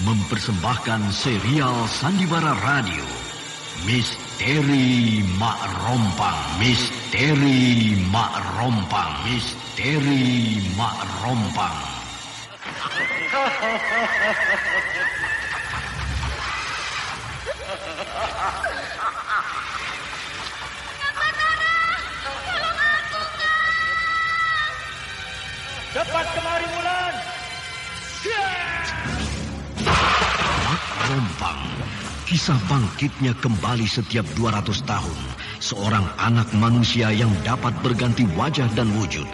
mempersembahkan serial Sandiwara Radio Misteri Mak Rompang. Misteri Mak Rompang. Misteri Mak Rompang. Cepat kemari, Wulan. Mak Rompang. Kisah bangkitnya kembali setiap 200 tahun. Seorang anak manusia yang dapat berganti wajah dan wujud.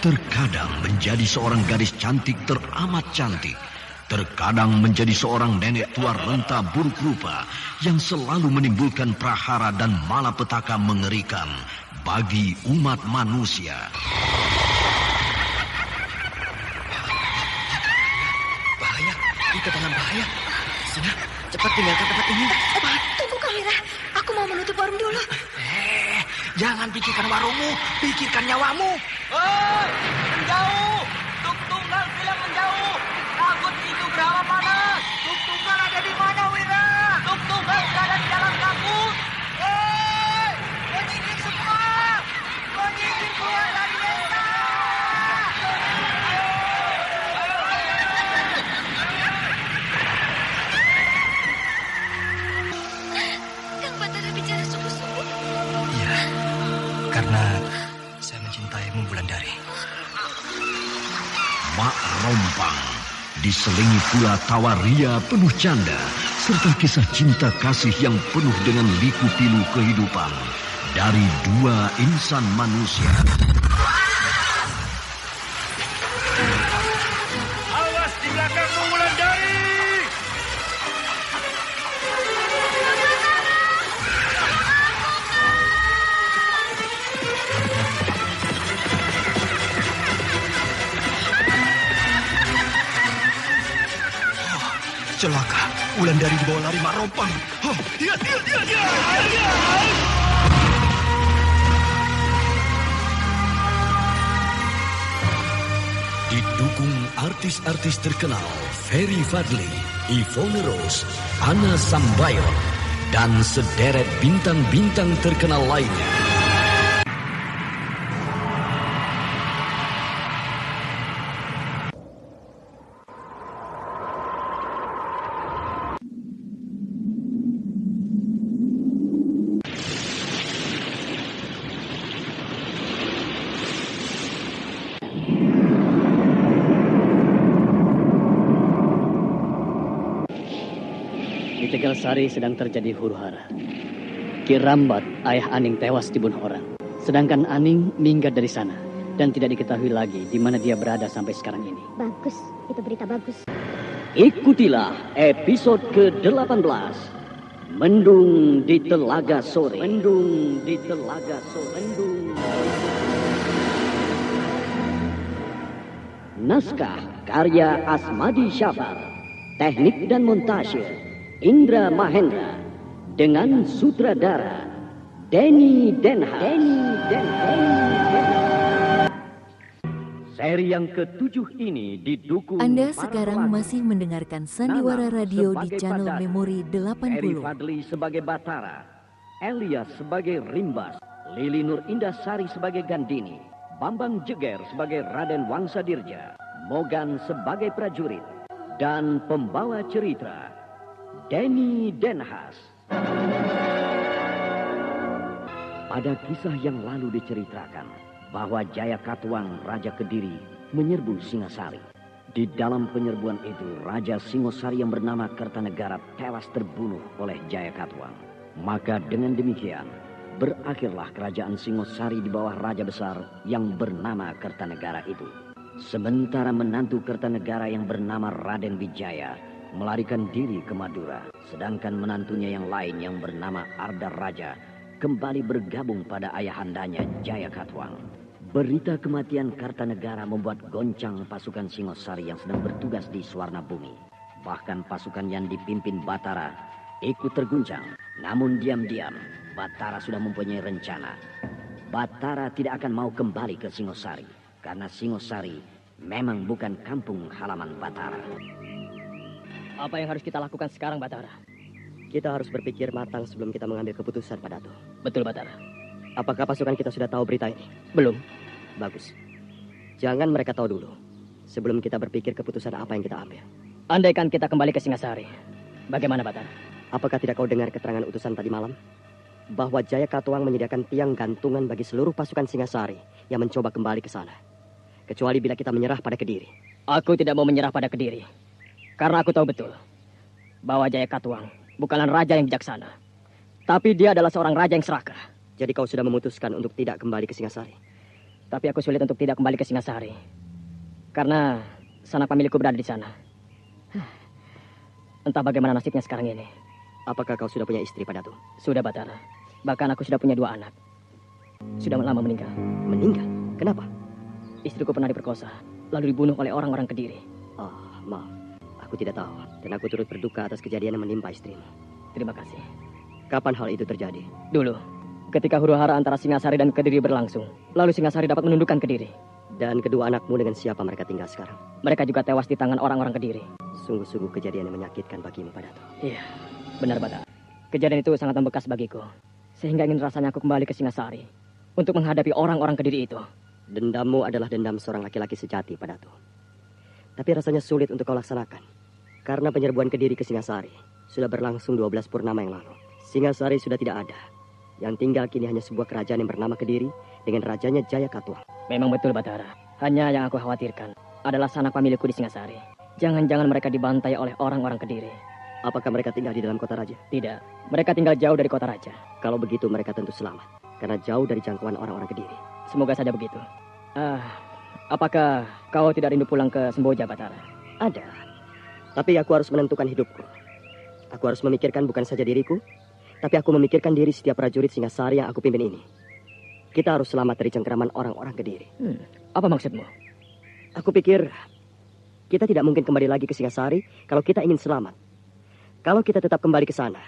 Terkadang menjadi seorang gadis cantik teramat cantik. Terkadang menjadi seorang nenek tua renta buruk rupa yang selalu menimbulkan prahara dan malapetaka mengerikan bagi umat manusia. Bahaya, kita dalam bahaya. Sina, cepat tinggalkan tempat ini. Cepat. Tunggu, Kamira. Aku mau menutup warung dulu. Jangan pikirkan warungmu, pikirkan nyawamu. Hei, menjauh. Tuk Tunggal bilang menjauh. Takut itu berapa panas. Tuk Tunggal ada di mana, Wira? Tuk Tunggal berada di dalam kabut. Hei, penyihir semua. Penyihir keluar dari desa. Kang Batara bicara sungguh-sungguh. Iya, karena saya mencintaimu, Wulandari. Mak Rompang diselingi pula tawa ria penuh canda serta kisah cinta kasih yang penuh dengan liku-pilu kehidupan dari dua insan manusia. Awas di belakangmu, Wulandari. Celaka, Wulandari dibawa lari Mak Rompang. Dia. Didukung artis-artis terkenal Ferry Fadli, Yvonne Rose, Anna Sambayon, dan sederet bintang-bintang terkenal lainnya. Di Tegalsari sedang terjadi huru-hara. Ki Rambat, ayah Aning tewas dibunuh orang. Sedangkan Aning minggat dari sana dan tidak diketahui lagi di mana dia berada sampai sekarang ini. Bagus, itu berita bagus. Ikutilah episode ke-18. Mendung di Telaga Sore. Mendung di Telaga Sore. Naskah karya Asmadi Syafar. Teknik dan montase Indra Mahendra, dengan sutradara Denny Denha. Seri yang ke-7 ini didukung. Anda sekarang masih mendengarkan Sandiwara Radio di channel Padara, Memori Ferry 80. Fadli sebagai Batara, Elias sebagai Rimbas, Lili Nur Indasari sebagai Gandini, Bambang Jeger sebagai Raden Wangsadirja, Mogan sebagai prajurit, dan pembawa cerita Denny Denhas. Pada kisah yang lalu diceritakan bahwa Jaya Katuang, Raja Kediri, menyerbu Singasari. Di dalam penyerbuan itu, Raja Singosari yang bernama Kertanegara tewas terbunuh oleh Jaya Katuang. Maka dengan demikian, berakhirlah kerajaan Singosari di bawah Raja Besar yang bernama Kertanegara itu. Sementara menantu Kertanegara yang bernama Raden Wijaya melarikan diri ke Madura, sedangkan menantunya yang lain yang bernama Arda Raja kembali bergabung pada ayahandanya Jaya Katuang. Berita kematian Kartanegara membuat goncang pasukan Singosari yang sedang bertugas di Swarnabumi. Bahkan pasukan yang dipimpin Batara ikut terguncang. Namun diam-diam Batara sudah mempunyai rencana. Batara tidak akan mau kembali ke Singosari, karena Singosari memang bukan kampung halaman Batara. Apa yang harus kita lakukan sekarang, Batara? Kita harus berpikir matang sebelum kita mengambil keputusan, Pak Dato. Betul, Batara. Apakah pasukan kita sudah tahu berita ini? Belum. Bagus. Jangan mereka tahu dulu sebelum kita berpikir keputusan apa yang kita ambil. Andaikan kita kembali ke Singasari, bagaimana, Batara? Apakah tidak kau dengar keterangan utusan tadi malam? Bahwa Jaya Katuang menyediakan tiang gantungan bagi seluruh pasukan Singasari yang mencoba kembali ke sana. Kecuali bila kita menyerah pada Kediri. Aku tidak mau menyerah pada Kediri. Karena aku tahu betul bahwa Jaya Katuang bukanlah raja yang bijaksana. Tapi dia adalah seorang raja yang serakah. Jadi kau sudah memutuskan untuk tidak kembali ke Singasari? Tapi aku sulit untuk tidak kembali ke Singasari. Karena sanak pemilikku berada di sana. Entah bagaimana nasibnya sekarang ini. Apakah kau sudah punya istri, Pak Dato? Sudah, Batara. Bahkan aku sudah punya 2 anak. Sudah lama meninggal. Meninggal? Kenapa? Istriku pernah diperkosa, lalu dibunuh oleh orang-orang Kediri. Maaf. Aku tidak tahu. Dan aku turut berduka atas kejadian yang menimpa istrimu. Terima kasih. Kapan hal itu terjadi? Dulu, ketika huru-hara antara Singasari dan Kediri berlangsung. Lalu Singasari dapat menundukkan Kediri. Dan kedua anakmu dengan siapa mereka tinggal sekarang? Mereka juga tewas di tangan orang-orang Kediri. Sungguh-sungguh kejadian yang menyakitkan bagimu, Pak Dato. Iya, benar, Batara. Kejadian itu sangat membekas bagiku. Sehingga ingin rasanya aku kembali ke Singasari untuk menghadapi orang-orang Kediri itu. Dendammu adalah dendam seorang laki-laki sejati, Pak Dato. Tapi rasanya sulit untuk kau laksanakan. Karena penyerbuan Kediri ke Singasari sudah berlangsung 12 purnama yang lalu. Singasari sudah tidak ada. Yang tinggal kini hanya sebuah kerajaan yang bernama Kediri dengan rajanya Jaya Katuang. Memang betul, Batara. Hanya yang aku khawatirkan adalah sanak pamilikku di Singasari. Jangan-jangan mereka dibantai oleh orang-orang Kediri. Apakah mereka tinggal di dalam kota raja? Tidak. Mereka tinggal jauh dari kota raja. Kalau begitu mereka tentu selamat. Karena jauh dari jangkauan orang-orang Kediri. Semoga saja begitu. Apakah kau tidak rindu pulang ke Semboja, Batara? Ada. Tapi aku harus menentukan hidupku. Aku harus memikirkan bukan saja diriku, tapi aku memikirkan diri setiap prajurit Singasari yang aku pimpin ini. Kita harus selamat dari cengkeraman orang-orang Kediri. Apa maksudmu? Aku pikir kita tidak mungkin kembali lagi ke Singasari kalau kita ingin selamat. Kalau kita tetap kembali ke sana,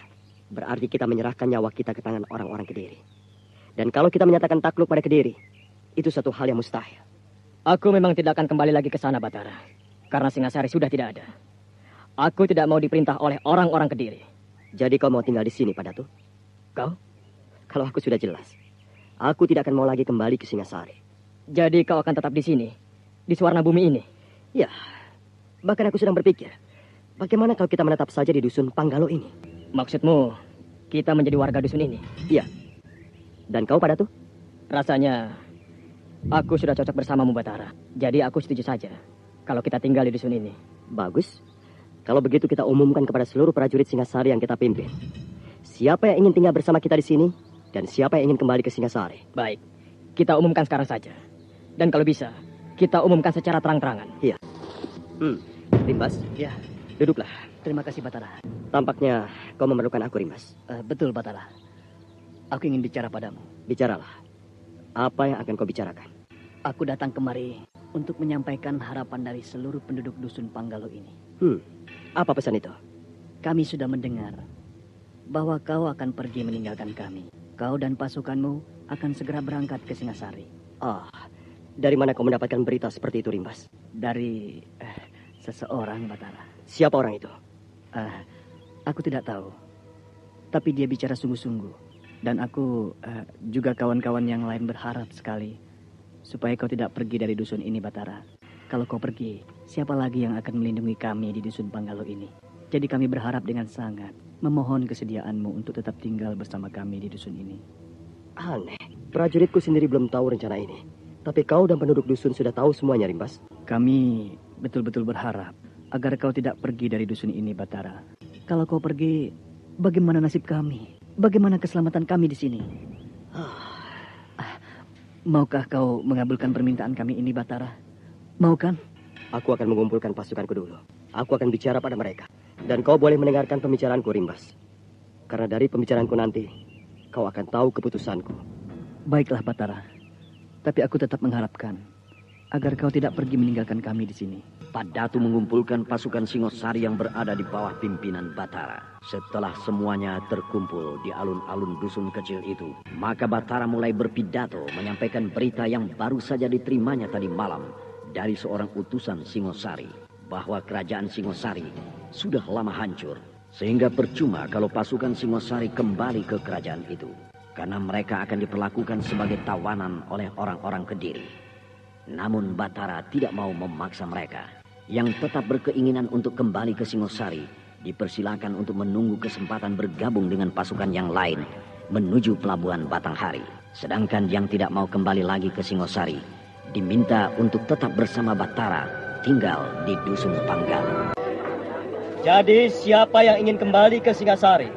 berarti kita menyerahkan nyawa kita ke tangan orang-orang Kediri. Dan kalau kita menyatakan takluk pada Kediri, itu satu hal yang mustahil. Aku memang tidak akan kembali lagi ke sana, Batara. Karena Singasari sudah tidak ada. Aku tidak mau diperintah oleh orang-orang Kediri. Jadi kau mau tinggal di sini, Pak Dato? Kau? Kalau aku sudah jelas, aku tidak akan mau lagi kembali ke Singasari. Jadi kau akan tetap di sini? Di Suwarna Bumi ini? Ya, bahkan aku sedang berpikir, bagaimana kalau kita menetap saja di dusun Panggalo ini? Maksudmu, kita menjadi warga dusun ini? Iya. Dan kau, Pak Dato? Rasanya, aku sudah cocok bersamamu, Batara. Jadi aku setuju saja kalau kita tinggal di dusun ini. Bagus. Kalau begitu kita umumkan kepada seluruh prajurit Singasari yang kita pimpin. Siapa yang ingin tinggal bersama kita di sini, dan siapa yang ingin kembali ke Singasari. Baik, kita umumkan sekarang saja. Dan kalau bisa, kita umumkan secara terang-terangan. Iya. Rimbas? Ya. Duduklah. Terima kasih, Batara. Tampaknya kau memerlukan aku, Rimbas. Betul, Batara. Aku ingin bicara padamu. Bicaralah. Apa yang akan kau bicarakan? Aku datang kemari untuk menyampaikan harapan dari seluruh penduduk dusun Panggalo ini. Apa pesan itu? Kami sudah mendengar bahwa kau akan pergi meninggalkan kami. Kau dan pasukanmu akan segera berangkat ke Singasari. Dari mana kau mendapatkan berita seperti itu, Rimbas? Dari seseorang, Batara. Siapa orang itu? Aku tidak tahu. Tapi dia bicara sungguh-sungguh. Dan aku juga kawan-kawan yang lain berharap sekali supaya kau tidak pergi dari dusun ini, Batara. Kalau kau pergi, siapa lagi yang akan melindungi kami di dusun Panggalo ini? Jadi kami berharap dengan sangat memohon kesediaanmu untuk tetap tinggal bersama kami di dusun ini. Aneh, prajuritku sendiri belum tahu rencana ini. Tapi kau dan penduduk dusun sudah tahu semuanya, Rimbas. Kami betul-betul berharap agar kau tidak pergi dari dusun ini, Batara. Kalau kau pergi, bagaimana nasib kami? Bagaimana keselamatan kami di sini? Maukah kau mengabulkan permintaan kami ini, Batara? Mau kan? Aku akan mengumpulkan pasukanku dulu. Aku akan bicara pada mereka. Dan kau boleh mendengarkan pembicaraanku, Rimbas. Karena dari pembicaraanku nanti, kau akan tahu keputusanku. Baiklah, Batara. Tapi aku tetap mengharapkan agar kau tidak pergi meninggalkan kami di sini. Pak Dato mengumpulkan pasukan Singosari yang berada di bawah pimpinan Batara. Setelah semuanya terkumpul di alun-alun dusun kecil itu, maka Batara mulai berpidato menyampaikan berita yang baru saja diterimanya tadi malam dari seorang utusan Singosari, bahwa kerajaan Singosari sudah lama hancur. Sehingga percuma kalau pasukan Singosari kembali ke kerajaan itu. Karena mereka akan diperlakukan sebagai tawanan oleh orang-orang Kediri. Namun Batara tidak mau memaksa mereka. Yang tetap berkeinginan untuk kembali ke Singosari, dipersilakan untuk menunggu kesempatan bergabung dengan pasukan yang lain menuju pelabuhan Batanghari. Sedangkan yang tidak mau kembali lagi ke Singosari, diminta untuk tetap bersama Batara, tinggal di Dusun Panggalo. Jadi siapa yang ingin kembali ke Singasari,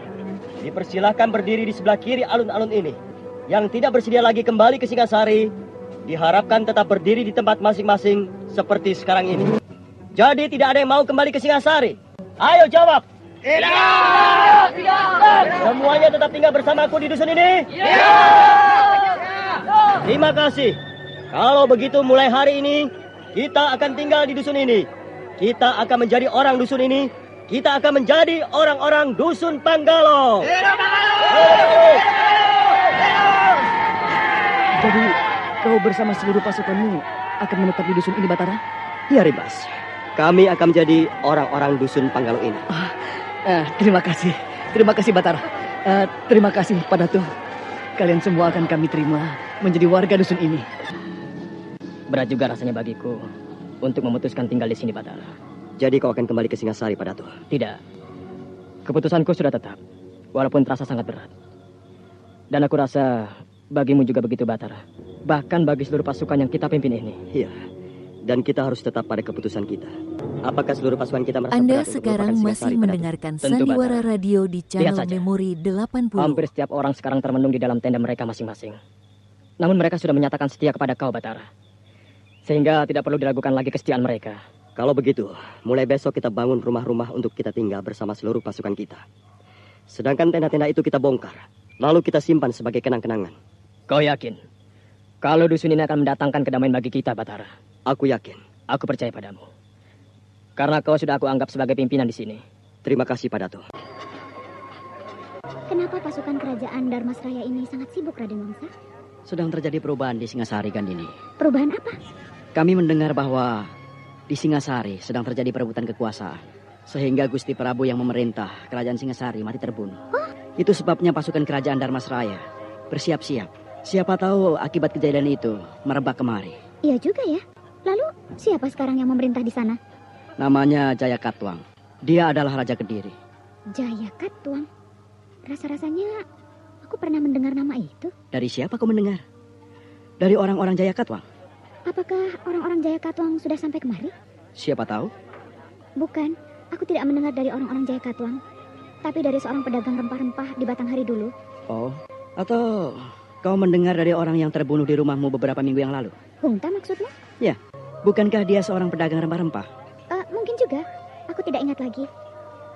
dipersilahkan berdiri di sebelah kiri alun-alun ini. Yang tidak bersedia lagi kembali ke Singasari, diharapkan tetap berdiri di tempat masing-masing seperti sekarang ini. Jadi tidak ada yang mau kembali ke Singasari. Ayo jawab. Tidak. Semuanya tetap tinggal bersamaku di dusun ini? Terima kasih. Kalau begitu mulai hari ini, kita akan tinggal di dusun ini. Kita akan menjadi orang dusun ini. Kita akan menjadi orang-orang Dusun Panggalo. Jadi kau bersama seluruh pasukanmu akan menetap di dusun ini, Batara? Ya, Ribas. Kami akan menjadi orang-orang Dusun Panggalo ini. Terima kasih. Terima kasih, Batara. Terima kasih, Pak Datuk. Kalian semua akan kami terima menjadi warga dusun ini. Berat juga rasanya bagiku untuk memutuskan tinggal di sini, Batara. Jadi kau akan kembali ke Singasari, Pak Datuk? Tidak. Keputusanku sudah tetap, walaupun terasa sangat berat. Dan aku rasa bagimu juga begitu, Batara. Bahkan bagi seluruh pasukan yang kita pimpin ini. Iya. Dan kita harus tetap pada keputusan kita. Apakah seluruh pasukan kita merasa Anda berat sekarang masih mendengarkan Sandiwara Radio di channel Memori 80. Hampir setiap orang sekarang termenung di dalam tenda mereka masing-masing. Namun mereka sudah menyatakan setia kepada kau, Batara. Sehingga tidak perlu diragukan lagi kesetiaan mereka. Kalau begitu, mulai besok kita bangun rumah-rumah untuk kita tinggal bersama seluruh pasukan kita. Sedangkan tenda-tenda itu kita bongkar, lalu kita simpan sebagai kenang-kenangan. Kau yakin? Kalau dusun ini akan mendatangkan kedamaian bagi kita, Batara? Aku yakin. Aku percaya padamu. Karena kau sudah aku anggap sebagai pimpinan di sini. Terima kasih, Pak Datuk. Kenapa pasukan kerajaan Darmasraya ini sangat sibuk, Raden Wangsa? Sedang terjadi perubahan di Singasari kan ini. Perubahan apa? Kami mendengar bahwa di Singasari sedang terjadi perebutan kekuasaan. Sehingga Gusti Prabu yang memerintah kerajaan Singasari mati terbunuh. Itu sebabnya pasukan kerajaan Darmasraya bersiap-siap. Siapa tahu akibat kejadian itu merebak kemari. Iya juga ya. Lalu siapa sekarang yang memerintah di sana? Namanya Jaya Katuang. Dia adalah Raja Kediri. Jaya Katuang. Rasa-rasanya aku pernah mendengar nama itu. Dari siapa kau mendengar? Dari orang-orang Jaya Katuang. Apakah orang-orang Jaya Katuang sudah sampai kemari? Siapa tahu? Bukan, aku tidak mendengar dari orang-orang Jaya Katuang, tapi dari seorang pedagang rempah-rempah di Batanghari dulu. Oh, atau kau mendengar dari orang yang terbunuh di rumahmu beberapa minggu yang lalu? Hungta maksudnya? Ya, bukankah dia seorang pedagang rempah-rempah? Mungkin juga, aku tidak ingat lagi.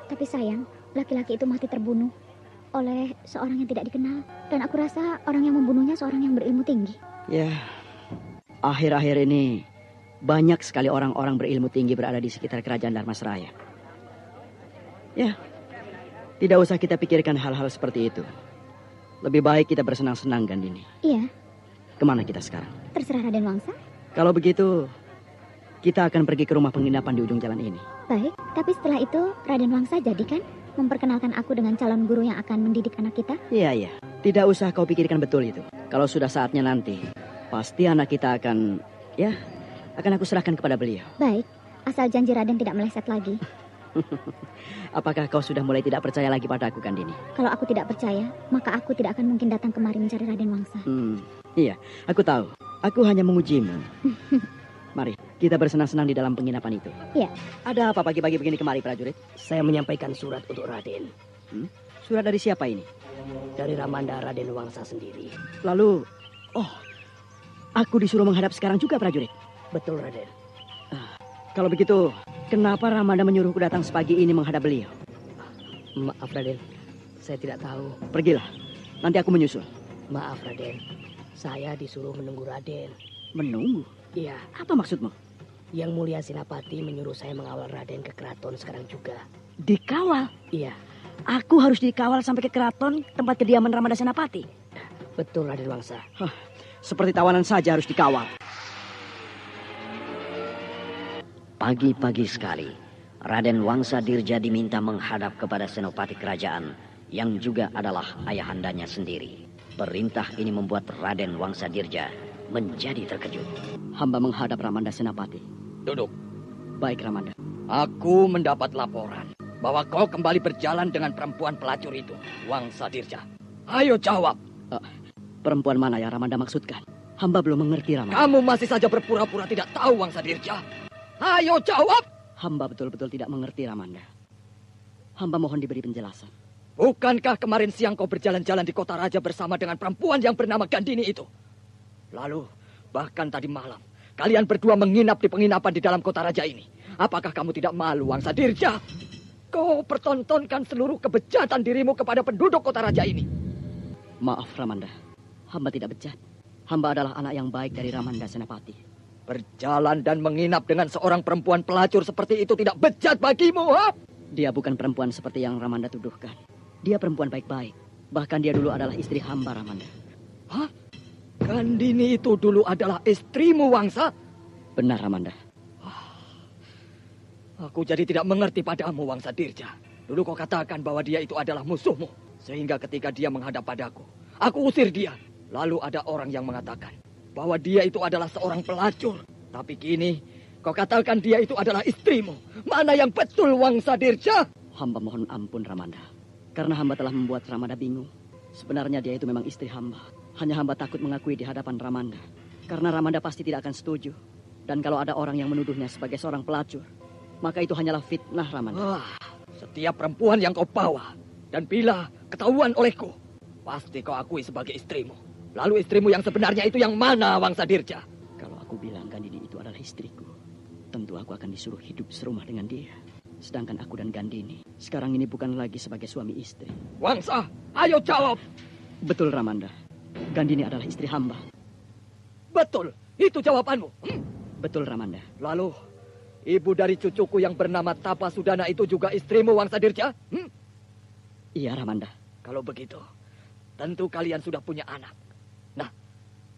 Tapi sayang, laki-laki itu mati terbunuh oleh seorang yang tidak dikenal. Dan aku rasa orang yang membunuhnya seorang yang berilmu tinggi. Ya, akhir-akhir ini banyak sekali orang-orang berilmu tinggi berada di sekitar kerajaan Darmasraya. Ya, tidak usah kita pikirkan hal-hal seperti itu. Lebih baik kita bersenang-senang, Gandini. Iya. Kemana kita sekarang? Terserah Raden Wangsa. Kalau begitu, kita akan pergi ke rumah penginapan di ujung jalan ini. Baik, tapi setelah itu Raden Wangsa jadikan memperkenalkan aku dengan calon guru yang akan mendidik anak kita. Iya. Tidak usah kau pikirkan betul itu. Kalau sudah saatnya nanti, pasti anak kita akan aku serahkan kepada beliau. Baik, asal janji Raden tidak meleset lagi. Apakah kau sudah mulai tidak percaya lagi padaku, Gandini? Kalau aku tidak percaya, maka aku tidak akan mungkin datang kemari mencari Raden Wangsa. Iya, aku tahu. Aku hanya mengujimu. Mari, kita bersenang-senang di dalam penginapan itu. Iya. Ada apa pagi-pagi begini kemari, prajurit? Saya menyampaikan surat untuk Raden. Surat dari siapa ini? Dari Ramanda Raden Wangsa sendiri. Lalu, aku disuruh menghadap sekarang juga, prajurit? Betul, Raden. Kalau begitu, kenapa Ramanda menyuruhku datang sepagi ini menghadap beliau? Maaf, Raden. Saya tidak tahu. Pergilah, nanti aku menyusul. Maaf, Raden. Saya disuruh menunggu Raden. Menunggu? Iya. Apa maksudmu? Yang Mulia Senapati menyuruh saya mengawal Raden ke keraton sekarang juga. Dikawal? Iya. Aku harus dikawal sampai ke keraton, tempat kediaman Ramanda Senapati? Betul, Raden Wangsa. Seperti tawanan saja harus dikawal. Pagi-pagi sekali, Raden Wangsa Dirja diminta menghadap kepada senopati kerajaan yang juga adalah ayahandanya sendiri. Perintah ini membuat Raden Wangsa Dirja menjadi terkejut. Hamba menghadap Ramanda Senapati. Duduk. Baik, Ramanda. Aku mendapat laporan bahwa kau kembali berjalan dengan perempuan pelacur itu, Wangsa Dirja. Ayo jawab. Perempuan mana yang Ramanda maksudkan? Hamba belum mengerti, Ramanda. Kamu masih saja berpura-pura tidak tahu, Wangsa Dirja. Ayo jawab. Hamba betul-betul tidak mengerti, Ramanda. Hamba mohon diberi penjelasan. Bukankah kemarin siang kau berjalan-jalan di kota raja bersama dengan perempuan yang bernama Gandini itu? Lalu, bahkan tadi malam, kalian berdua menginap di penginapan di dalam kota raja ini. Apakah kamu tidak malu, Wangsa Dirja? Kau pertontonkan seluruh kebejatan dirimu kepada penduduk kota raja ini. Maaf, Ramanda. Hamba tidak bejat. Hamba adalah anak yang baik dari Ramanda Senapati. Berjalan dan menginap dengan seorang perempuan pelacur seperti itu tidak bejat bagimu, ha? Dia bukan perempuan seperti yang Ramanda tuduhkan. Dia perempuan baik-baik. Bahkan dia dulu adalah istri hamba, Ramanda. Hah? Gandini itu dulu adalah istrimu, Wangsa? Benar, Ramanda. Aku jadi tidak mengerti padamu, Wangsa Dirja. Dulu kau katakan bahwa dia itu adalah musuhmu. Sehingga ketika dia menghadap padaku, aku usir dia. Lalu ada orang yang mengatakan bahwa dia itu adalah seorang pelacur. Tapi kini kau katakan dia itu adalah istrimu. Mana yang betul, Wangsa Dirja? Hamba mohon ampun, Ramanda. Karena hamba telah membuat Ramanda bingung. Sebenarnya dia itu memang istri hamba. Hanya hamba takut mengakui di hadapan Ramanda. Karena Ramanda pasti tidak akan setuju. Dan kalau ada orang yang menuduhnya sebagai seorang pelacur, maka itu hanyalah fitnah, Ramanda. Setiap perempuan yang kau bawa dan bila ketahuan olehku, pasti kau akui sebagai istrimu. Lalu istrimu yang sebenarnya itu yang mana, Wangsa Dirja? Kalau aku bilang Gandini itu adalah istriku, tentu aku akan disuruh hidup serumah dengan dia. Sedangkan aku dan Gandini sekarang ini bukan lagi sebagai suami istri. Wangsa, ayo jawab. Betul, Ramanda. Gandini adalah istri hamba. Betul, itu jawabanmu. Betul, Ramanda. Lalu, ibu dari cucuku yang bernama Tapa Sudana itu juga istrimu, Wangsa Dirja? Iya, Ramanda. Kalau begitu, tentu kalian sudah punya anak. Nah,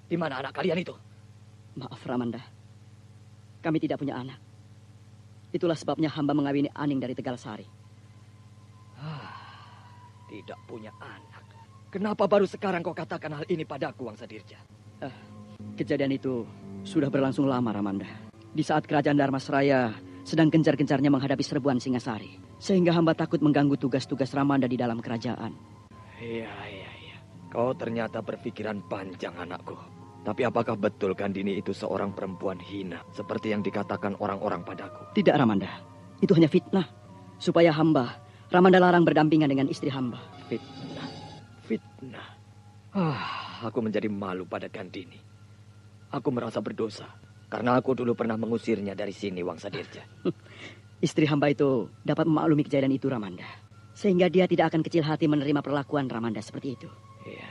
di mana anak kalian itu? Maaf, Ramanda. Kami tidak punya anak. Itulah sebabnya hamba mengawini Aning dari Tegalsari. Tidak punya anak. Kenapa baru sekarang kau katakan hal ini padaku, Wangsa Dirja? Kejadian itu sudah berlangsung lama, Ramanda. Di saat kerajaan Dharmasraya sedang gencar-gencarnya menghadapi serbuan Singasari. Sehingga hamba takut mengganggu tugas-tugas Ramanda di dalam kerajaan. Iya. Kau ternyata berpikiran panjang, anakku. Tapi apakah betul Gandini itu seorang perempuan hina, seperti yang dikatakan orang-orang padaku? Tidak, Ramanda. Itu hanya fitnah. Supaya hamba, Ramanda larang berdampingan dengan istri hamba. Fitnah. Aku menjadi malu pada Gandini. Aku merasa berdosa, karena aku dulu pernah mengusirnya dari sini, Wangsa Dirja. Istri hamba itu dapat memaklumi kejadian itu, Ramanda. Sehingga dia tidak akan kecil hati menerima perlakuan Ramanda seperti itu. Iya,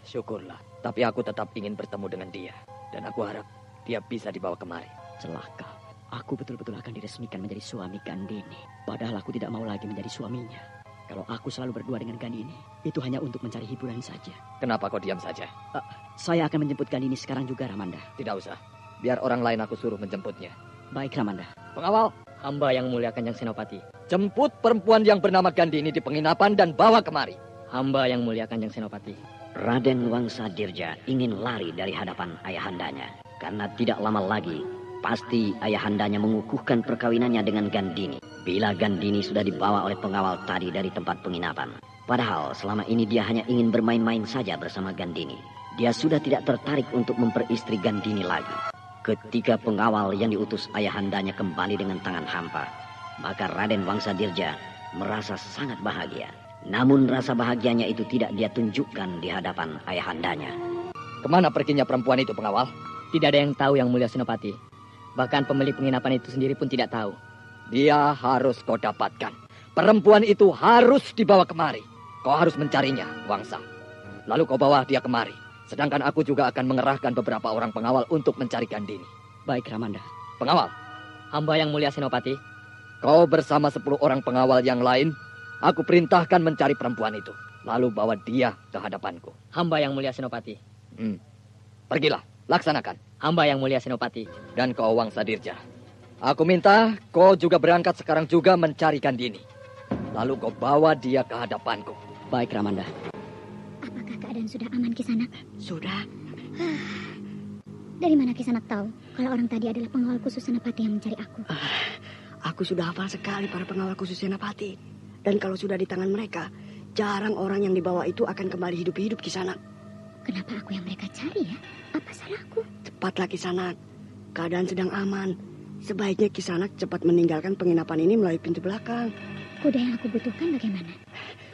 syukurlah. Tapi aku tetap ingin bertemu dengan dia. Dan aku harap dia bisa dibawa kemari. Celaka. Aku betul-betul akan diresmikan menjadi suami Gandini. Padahal aku tidak mau lagi menjadi suaminya. Kalau aku selalu berdua dengan Gandini, itu hanya untuk mencari hiburan saja. Kenapa kau diam saja? Saya akan menjemput Gandini sekarang juga, Ramanda. Tidak usah. Biar orang lain aku suruh menjemputnya. Baik, Ramanda. Pengawal, hamba yang mulia Kanjeng Senopati. Jemput perempuan yang bernama Gandini di penginapan dan bawa kemari. Hamba yang mulia Kanjeng Senopati. Raden Wangsa Dirja ingin lari dari hadapan ayahandanya. Karena tidak lama lagi, pasti ayahandanya mengukuhkan perkawinannya dengan Gandini. Bila Gandini sudah dibawa oleh pengawal tadi dari tempat penginapan. Padahal selama ini dia hanya ingin bermain-main saja bersama Gandini. Dia sudah tidak tertarik untuk memperistri Gandini lagi. Ketika pengawal yang diutus ayahandanya kembali dengan tangan hampa, maka Raden Wangsa Dirja merasa sangat bahagia. Namun rasa bahagianya itu tidak dia tunjukkan di hadapan ayahandanya. Kemana perginya perempuan itu, pengawal? Tidak ada yang tahu, yang mulia Senopati. Bahkan pemilik penginapan itu sendiri pun tidak tahu. Dia harus kau dapatkan. Perempuan itu harus dibawa kemari. Kau harus mencarinya, Wangsa. Lalu kau bawa dia kemari. Sedangkan aku juga akan mengerahkan beberapa orang pengawal untuk mencari Gandini. Baik, Ramanda. Pengawal. Hamba yang mulia Senopati. Kau bersama 10 orang pengawal yang lain. Aku perintahkan mencari perempuan itu. Lalu bawa dia ke hadapanku. Hamba yang mulia Senopati. Pergilah, laksanakan. Hamba yang mulia Senopati. Dan kau, Wangsa Dirja, Aku minta kau juga berangkat sekarang juga mencari Gandini. Lalu kau bawa dia ke hadapanku. Baik, Ramanda. Apakah keadaan sudah aman, Kisanak? Sudah. Dari mana Kisanak tahu kalau orang tadi adalah pengawal khusus Senapati yang mencari aku? Aku sudah hafal sekali para pengawal khusus Senapati. Dan kalau sudah di tangan mereka, jarang orang yang dibawa itu akan kembali hidup-hidup, Kisanak. Kenapa aku yang mereka cari ya? Apa salahku? Cepatlah, Kisanak. Keadaan sedang aman. Sebaiknya Kisanak cepat meninggalkan penginapan ini melalui pintu belakang. Kuda yang aku butuhkan bagaimana?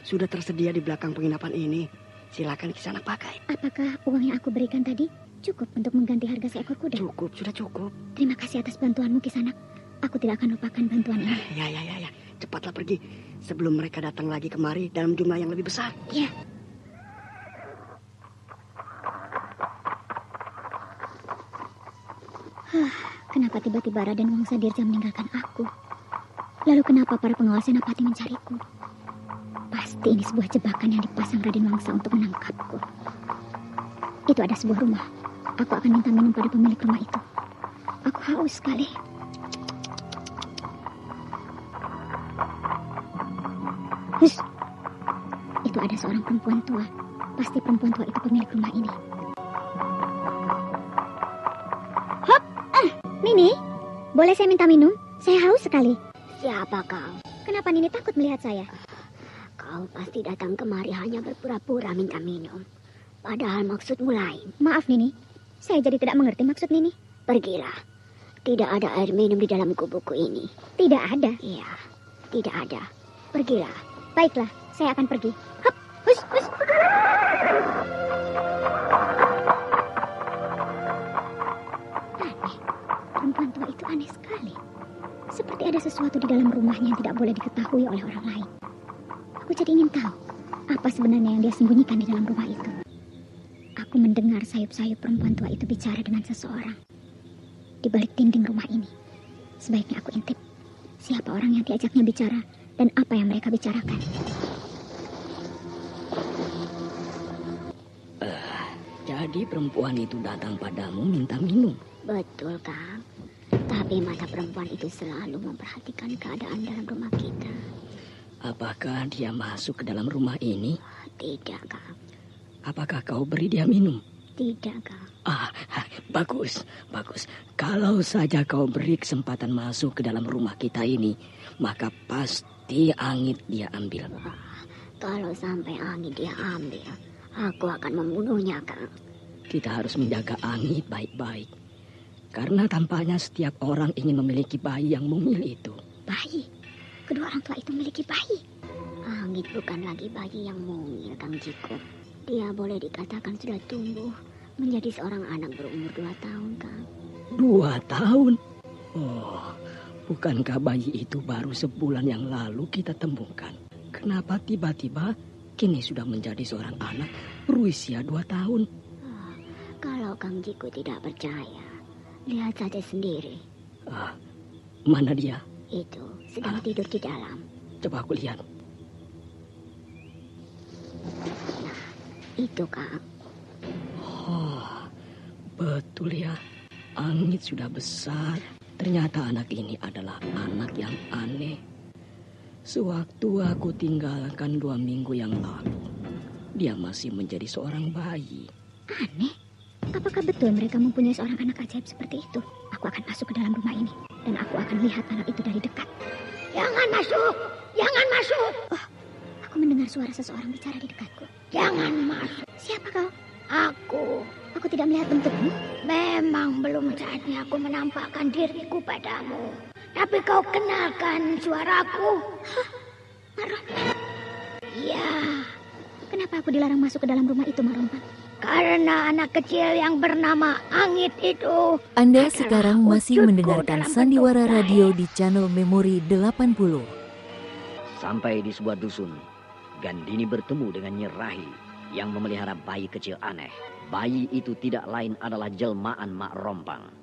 Sudah tersedia di belakang penginapan ini. Silakan Kisanak pakai. Apakah uang yang aku berikan tadi cukup untuk mengganti harga seekor kuda? Cukup, sudah cukup. Terima kasih atas bantuanmu, Kisanak. Aku tidak akan lupakan bantuan ini. Ya. Cepatlah pergi sebelum mereka datang lagi kemari dalam jumlah yang lebih besar. Ya. Kenapa tiba-tiba Raden Wangsa Dirja meninggalkan aku? Lalu kenapa para pengawal Senapati mencariku? Pasti ini sebuah jebakan yang dipasang Raden Wangsa untuk menangkapku. Itu ada sebuah rumah. Aku akan minta minum pada pemilik rumah itu. Aku haus sekali. Hush! Itu ada seorang perempuan tua. Pasti perempuan tua itu pemilik rumah ini. Nini, boleh saya minta minum? Saya haus sekali. Siapa kau? Kenapa Nini takut melihat saya? Kau pasti datang kemari hanya berpura-pura minta minum. Padahal maksudmu lain. Maaf Nini, saya jadi tidak mengerti maksud Nini. Pergilah. Tidak ada air minum di dalam kubuku ini. Tidak ada? Iya, tidak ada. Pergilah. Baiklah, saya akan pergi. Hup, hush, hush. Perempuan tua itu aneh sekali. Seperti ada sesuatu di dalam rumahnya yang tidak boleh diketahui oleh orang lain. Aku jadi ingin tahu apa sebenarnya yang dia sembunyikan di dalam rumah itu. Aku mendengar sayup-sayup perempuan tua itu bicara dengan seseorang di balik dinding rumah ini. Sebaiknya aku intip siapa orang yang diajaknya bicara dan apa yang mereka bicarakan. Jadi perempuan itu datang padamu minta minum. Betul, Kang. Tapi mata perempuan itu selalu memperhatikan keadaan dalam rumah kita. Apakah dia masuk ke dalam rumah ini? Tidak, Kang. Apakah kau beri dia minum? Tidak, Kang. Bagus. Kalau saja kau beri kesempatan masuk ke dalam rumah kita ini, maka pasti Angit dia ambil. Kalau sampai Angit dia ambil, aku akan membunuhnya, Kang. Kita harus menjaga Angit baik-baik. Karena tampaknya setiap orang ingin memiliki bayi yang mungil itu. Bayi? Kedua orang tua itu memiliki bayi? Angit bukan lagi bayi yang mungil, Kang Jiko. Dia boleh dikatakan sudah tumbuh menjadi seorang anak berumur 2 tahun, Kang. 2 tahun? Oh, bukankah bayi itu baru sebulan yang lalu kita temukan? Kenapa tiba-tiba kini sudah menjadi seorang anak berusia 2 tahun? Kalau Kang Jiko tidak percaya, lihat saja sendiri. Mana dia? Itu, sedang tidur di dalam. Coba aku lihat. Nah, itu, Kang. Oh, betul ya. Angit sudah besar. Ternyata anak ini adalah anak yang aneh. Sewaktu aku tinggalkan 2 minggu yang lalu, dia masih menjadi seorang bayi. Aneh? Apakah betul mereka mempunyai seorang anak ajaib seperti itu? Aku akan masuk ke dalam rumah ini dan aku akan lihat anak itu dari dekat. Jangan masuk! Jangan masuk! Oh, aku mendengar suara seseorang bicara di dekatku. Jangan masuk! Siapa kau? Aku. Aku tidak melihat bentukmu. Memang belum saatnya aku menampakkan diriku padamu. Tapi kau kenalkan suaraku. Hah? Marompan? Ya. Kenapa aku dilarang masuk ke dalam rumah itu, Marompan? Karena anak kecil yang bernama Angit itu. Anda sekarang masih mendengarkan Sandiwara Radio di channel Memori 80. Sampai di sebuah dusun, Gandini bertemu dengan Nyi Rahi yang memelihara bayi kecil aneh. Bayi itu tidak lain adalah jelmaan Mak Rompang.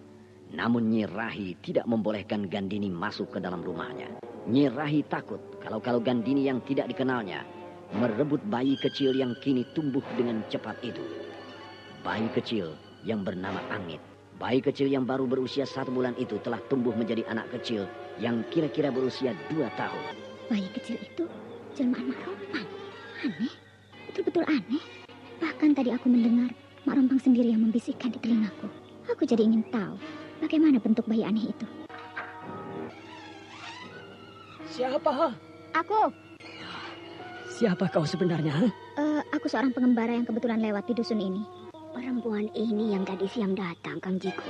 Namun Nyi Rahi tidak membolehkan Gandini masuk ke dalam rumahnya. Nyi Rahi takut kalau Gandini yang tidak dikenalnya merebut bayi kecil yang kini tumbuh dengan cepat itu. Bayi kecil yang bernama Angit. Bayi kecil yang baru berusia 1 bulan itu telah tumbuh menjadi anak kecil yang kira-kira berusia 2 tahun. Bayi kecil itu jelmaan Mak Rompang. Aneh, betul-betul aneh. Bahkan tadi aku mendengar Mak Rompang sendiri yang membisikkan di telingaku. Aku jadi ingin tahu bagaimana bentuk bayi aneh itu. Siapa? Aku. Siapa kau sebenarnya? Aku seorang pengembara yang kebetulan lewat di dusun ini. Perempuan ini yang tadi siang datang, Kang Jiko.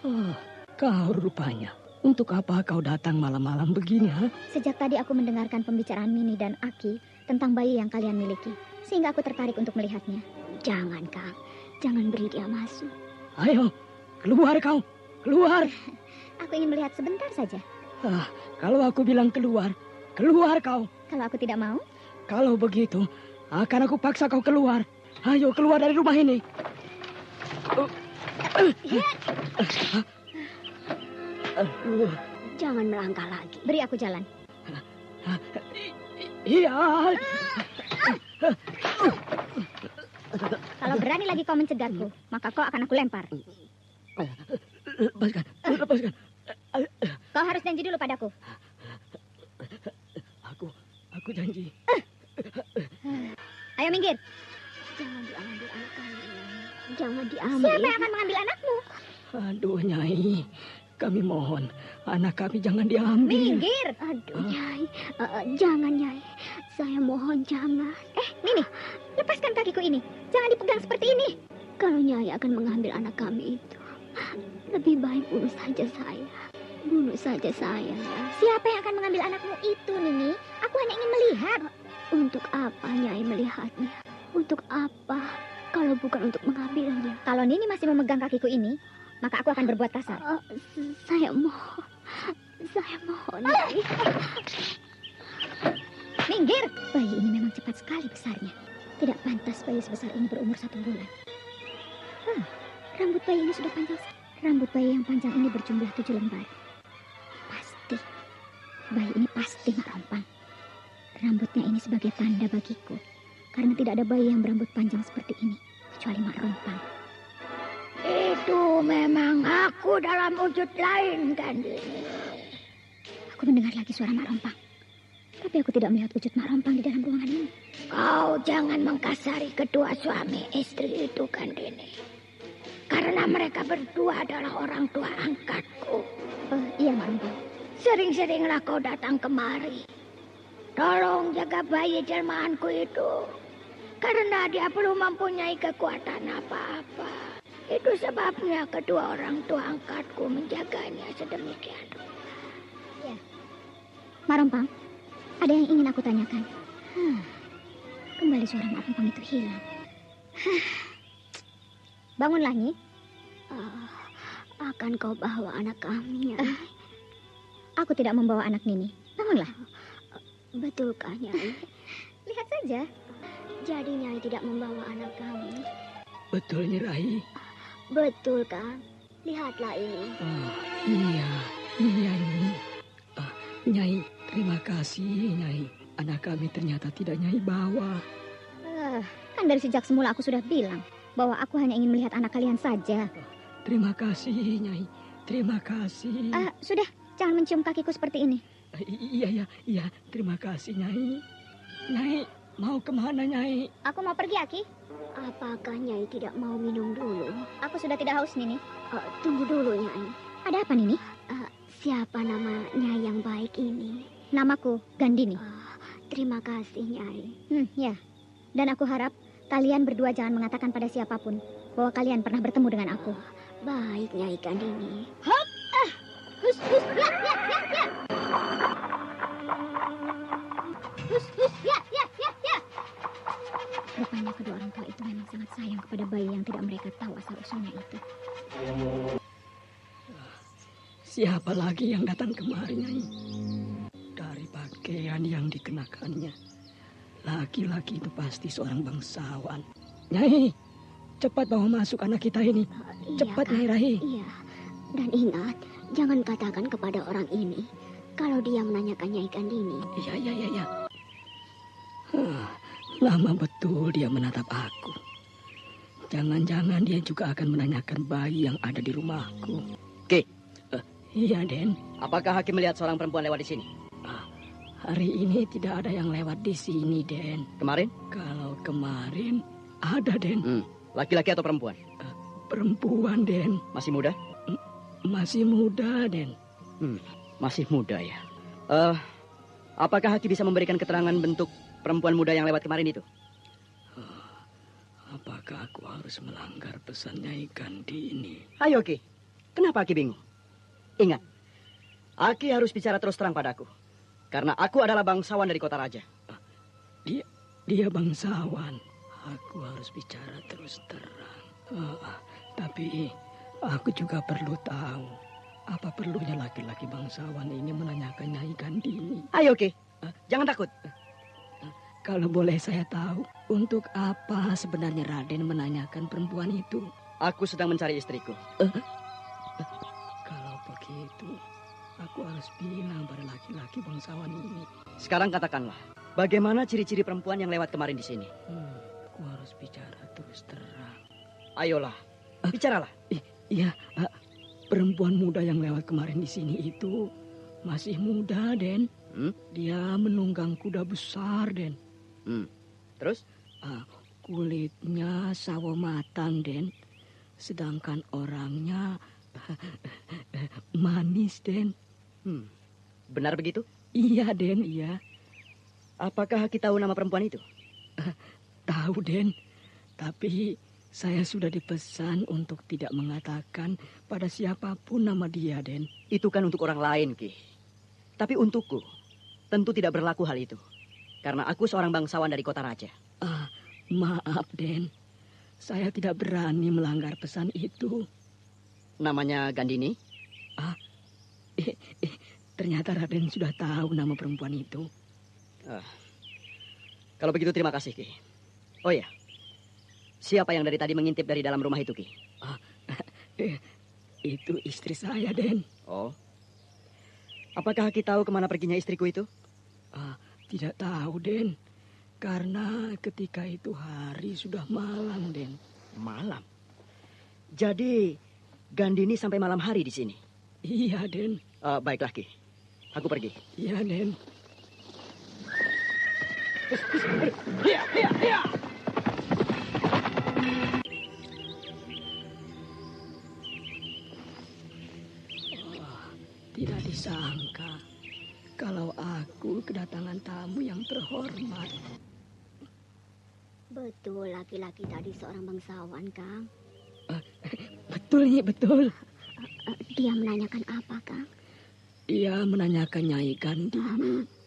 Oh, kau rupanya. Untuk apa kau datang malam-malam begini, ha? Sejak tadi aku mendengarkan pembicaraan Mini dan Aki tentang bayi yang kalian miliki. Sehingga aku tertarik untuk melihatnya. Jangan, Kang. Jangan beri dia masuk. Ayo, keluar kau. Keluar. Aku ingin melihat sebentar saja. Kalau aku bilang keluar, keluar kau. Kalau aku tidak mau? Kalau begitu, akan aku paksa kau keluar. Ayo keluar dari rumah ini. Jangan melangkah lagi. Beri aku jalan. Iya. Kalau berani lagi kau mencegahku, maka kau akan aku lempar. Lepaskan. Kau harus janji dulu padaku. Aku janji. Ayo minggir. Jangan diambil anak kami. Jangan diambil. Siapa yang akan mengambil anakmu? Aduh, Nyai. Kami mohon, anak kami jangan diambil. Minggir. Aduh, Nyai. Jangan, Nyai. Saya mohon jangan. Mini, lepaskan kakiku ini. Jangan dipegang seperti ini. Kalau Nyai akan mengambil anak kami itu, lebih baik bunuh saja saya. Bunuh saja saya. Siapa yang akan mengambil anakmu itu, Nini? Aku hanya ingin melihat. Untuk apa Nyai melihatnya? Untuk apa? Kalau bukan untuk mengambilnya. Kalau Nini masih memegang kakiku ini, maka aku akan berbuat kasar. Saya mohon. Saya mohon, Nyai. Minggir. Bayi ini memang cepat sekali besarnya. Tidak pantas bayi sebesar ini berumur 1 bulan. Rambut bayi ini sudah panjang. Rambut bayi yang panjang ini berjumlah 7 lembar. Pasti. Bayi ini pasti Mak Rompang. Rambutnya ini sebagai tanda bagiku. Karena tidak ada bayi yang berambut panjang seperti ini. Kecuali Mak Rompang. Itu memang aku dalam wujud lain, kan? Aku mendengar lagi suara Mak Rompang. Tapi aku tidak melihat wujud Mak Rompang di dalam ruangan ini. Kau jangan mengkasari kedua suami istri itu, Kandini. Karena mereka berdua adalah orang tua angkatku. Iya, Mak Rompang. Sering-seringlah kau datang kemari. Tolong jaga bayi jelmaanku itu. Karena dia belum mempunyai kekuatan apa-apa. Itu sebabnya kedua orang tua angkatku menjaganya sedemikian. Ya. Mak Rompang, ada yang ingin aku tanyakan. Kembali suara Mak Rompang itu hilang. Bangunlah, Nyi. Akan kau bawa anak kami, Nyai? Aku tidak membawa anak Nini. Bangunlah. Betulkah, Nyai? Lihat saja. Jadi Nyai tidak membawa anak kami? Betul, Nyai. Betul, Kang. Lihatlah ini. Iya, Nyai. Nyai, terima kasih, Nyai. Anak kami ternyata tidak Nyai bawa. Kan dari sejak semula aku sudah bilang bahwa aku hanya ingin melihat anak kalian saja. Terima kasih, Nyai. Terima kasih. Sudah, jangan mencium kakiku seperti ini. Iya. Terima kasih, Nyai. Nyai, mau kemana, Nyai? Aku mau pergi, Aki. Apakah Nyai tidak mau minum dulu? Aku sudah tidak haus, Nini. Tunggu dulu, Nyai. Ada apa, Nini? Siapa nama Nyai yang baik ini? Namaku Gandini. Terima kasih, Nyai. Ya. Dan aku harap kalian berdua jangan mengatakan pada siapapun bahwa kalian pernah bertemu dengan aku. Baik, Nyai Gandini. Hop! Hus! Ya! Hus! Ya! Rupanya kedua orang tua itu memang sangat sayang kepada bayi yang tidak mereka tahu asal-usulnya itu. Siapa lagi yang datang kemari, Nyai? Dari pakaian yang dikenakannya, laki-laki itu pasti seorang bangsawan. Nyai, cepat bawa masuk anak kita ini. Cepat, Nyai Rahi. Iya, dan ingat, jangan katakan kepada orang ini kalau dia menanyakan Nyai Gandini. Iya. Lama betul dia menatap aku. Jangan-jangan dia juga akan menanyakan bayi yang ada di rumahku. Ki. Iya, Den. Apakah Hakim melihat seorang perempuan lewat di sini? Hari ini tidak ada yang lewat di sini, Den. Kemarin? Kalau kemarin ada, Den. Laki-laki atau perempuan? Perempuan, Den. Masih muda? Masih muda, Den. Masih muda ya. Apakah Hakim bisa memberikan keterangan bentuk perempuan muda yang lewat kemarin itu? Apakah aku harus melanggar pesan Nyai Gandhi ini? Ayo, Ki. Kenapa Aki bingung? Ingat, Aki harus bicara terus terang padaku. Karena aku adalah bangsawan dari kota raja. Dia bangsawan. Aku harus bicara terus terang. Tapi aku juga perlu tahu. Apa perlunya laki-laki bangsawan ini menanyakan Nyai Gandhi ini? Ayo, Ki. Jangan takut. Kalau boleh saya tahu, untuk apa sebenarnya Raden menanyakan perempuan itu? Aku sedang mencari istriku. Kalau begitu, aku harus bilang pada laki-laki bangsawan ini. Sekarang katakanlah, bagaimana ciri-ciri perempuan yang lewat kemarin di sini? Aku harus bicara terus terang. Ayolah, bicaralah. Iya, perempuan muda yang lewat kemarin di sini itu masih muda, Den. Dia menunggang kuda besar, Den. Terus? Kulitnya sawo matang, Den. Sedangkan orangnya manis, Den. Benar begitu? Iya, Den, iya. Apakah Aki tahu nama perempuan itu? Tahu, Den. Tapi saya sudah dipesan untuk tidak mengatakan pada siapapun nama dia, Den. Itu kan untuk orang lain, Ki. Tapi untukku, tentu tidak berlaku hal itu. Karena aku seorang bangsawan dari kota raja. Maaf, Den. Saya tidak berani melanggar pesan itu. Namanya Gandini? Ternyata Raden sudah tahu nama perempuan itu. Kalau begitu terima kasih, Ki. Oh ya, siapa yang dari tadi mengintip dari dalam rumah itu, Ki? Itu istri saya, Den. Oh. Apakah Ki tahu kemana perginya istriku itu? Tidak tahu, Den. Karena ketika itu hari sudah malam, Den. Malam? Jadi Gandini sampai malam hari di sini? Iya, Den. Baiklah, Ki. Aku pergi. Iya, Den. Tidak disangka kalau aku kedatangan tamu yang terhormat. Betul, laki-laki tadi seorang bangsawan, Kang. Betul, Nyi, betul. Dia menanyakan apa, Kang? Dia menanyakan Nyai Gandhi.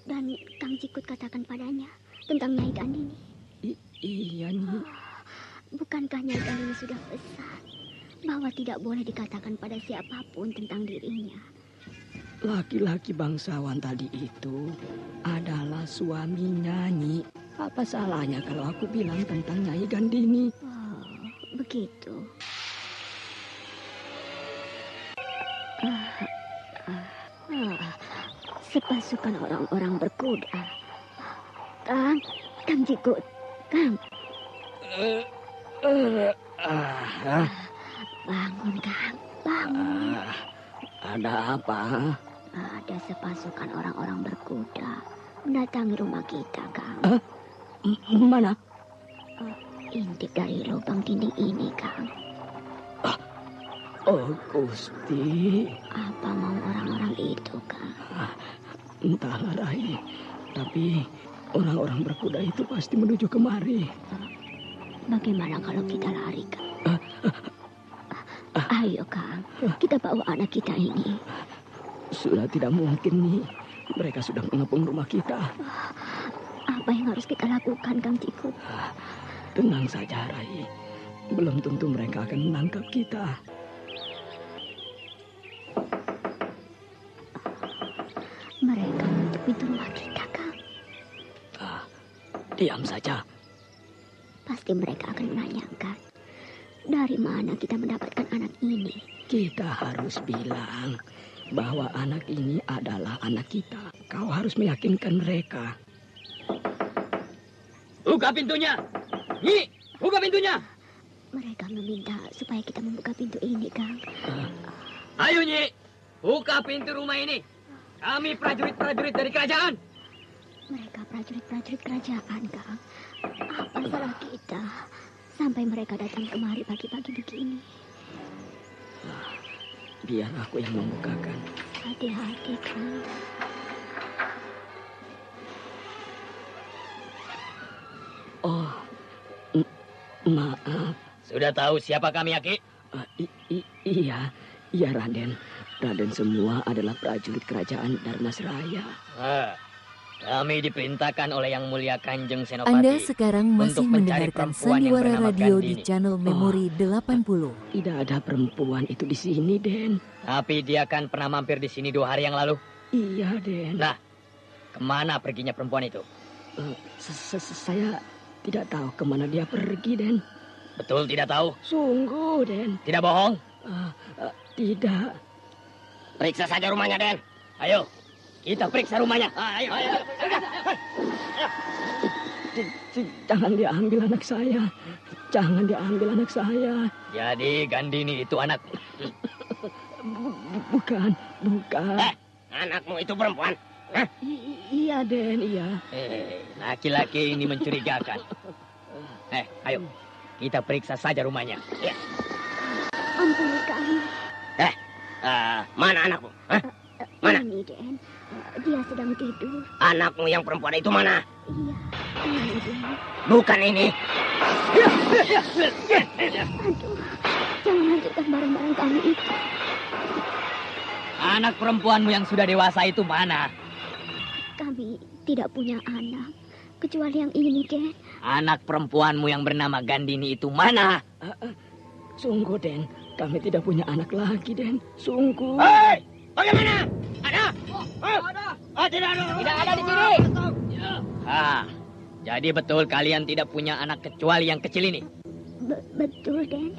Dan Kang Cikut katakan padanya tentang Nyai Gandhi ini. Iya, Nyi. Bukankah Nyai Gandhi sudah pesan bahwa tidak boleh dikatakan pada siapapun tentang dirinya? Laki-laki bangsawan tadi itu adalah suaminya, Nyi. Apa salahnya kalau aku bilang tentang Nyai Gandini? Oh, begitu. Sepasukan orang-orang berkuda. Kang Cikut. Kang. Bangun, Kang. Bangun. Ada apa? Ada sepasukan orang-orang berkuda mendatangi rumah kita, Kang. Mana? Intip dari lubang dinding ini, Kang. Oh, Gusti. Apa mau orang-orang itu, Kang? Entahlah, Rai. Tapi orang-orang berkuda itu pasti menuju kemari. Bagaimana kalau kita lari, Kang? Ayo, Kang. Kita bawa anak kita ini. Sudah tidak mungkin, nih. Mereka sudah mengepung rumah kita. Apa yang harus kita lakukan, Kang Cikut? Tenang saja, Rai. Belum tentu mereka akan menangkap kita. Mereka menutup pintu rumah kita, Kang. Diam saja. Pasti mereka akan menanyakan dari mana kita mendapatkan anak ini. Kita harus bilang bahwa anak ini adalah anak kita. Kau harus meyakinkan mereka. Buka pintunya. Nyi, buka pintunya. Mereka meminta supaya kita membuka pintu ini, Kang. Ayo, Nyi. Buka pintu rumah ini. Kami prajurit-prajurit dari kerajaan. Mereka prajurit-prajurit kerajaan, Kang. Apa salah kita sampai mereka datang kemari pagi-pagi begini? Biar aku yang membukakan. Hati-hati, Kang. Oh, maaf. Sudah tahu siapa kami, Aki? Iya, Raden. Raden semua adalah prajurit kerajaan Darmasraya. Kami diperintahkan oleh Yang Mulia Kanjeng Senopati. Anda sekarang masih mendengarkan Sandiwara Radio di channel Memori 80. Tidak ada perempuan itu di sini, Den. Tapi dia kan pernah mampir di sini 2 hari yang lalu. Iya, Den. Nah, kemana perginya perempuan itu? Saya tidak tahu kemana dia pergi, Den. Betul tidak tahu? Sungguh, Den. Tidak bohong? Tidak. Periksa saja rumahnya, Den. Ayo, kita periksa rumahnya. Ayo. Jangan diambil anak saya. Jangan diambil anak saya. Jadi Gandini itu anak? Bukan. Anakmu itu perempuan? Iya, Den, iya. Laki-laki ini mencurigakan. Ayo, kita periksa saja rumahnya. Ya. Ampuni kami. Mana anakmu? Mana? Ini, Den. Dia sedang tidur. Anakmu yang perempuan itu mana? Iya, ini, Den. Bukan ini. Aduh, jangan hancurkan barang-barang kami itu. Anak perempuanmu yang sudah dewasa itu mana? Kami tidak punya anak, kecuali yang ini, Den. Anak perempuanmu yang bernama Gandini itu mana? Sungguh, Den. Kami tidak punya anak lagi, Den. Sungguh. Hei! Bagaimana? Ada? Tidak ada. Tidak ada di sini. Jadi betul kalian tidak punya anak kecuali yang kecil ini? Betul, Den.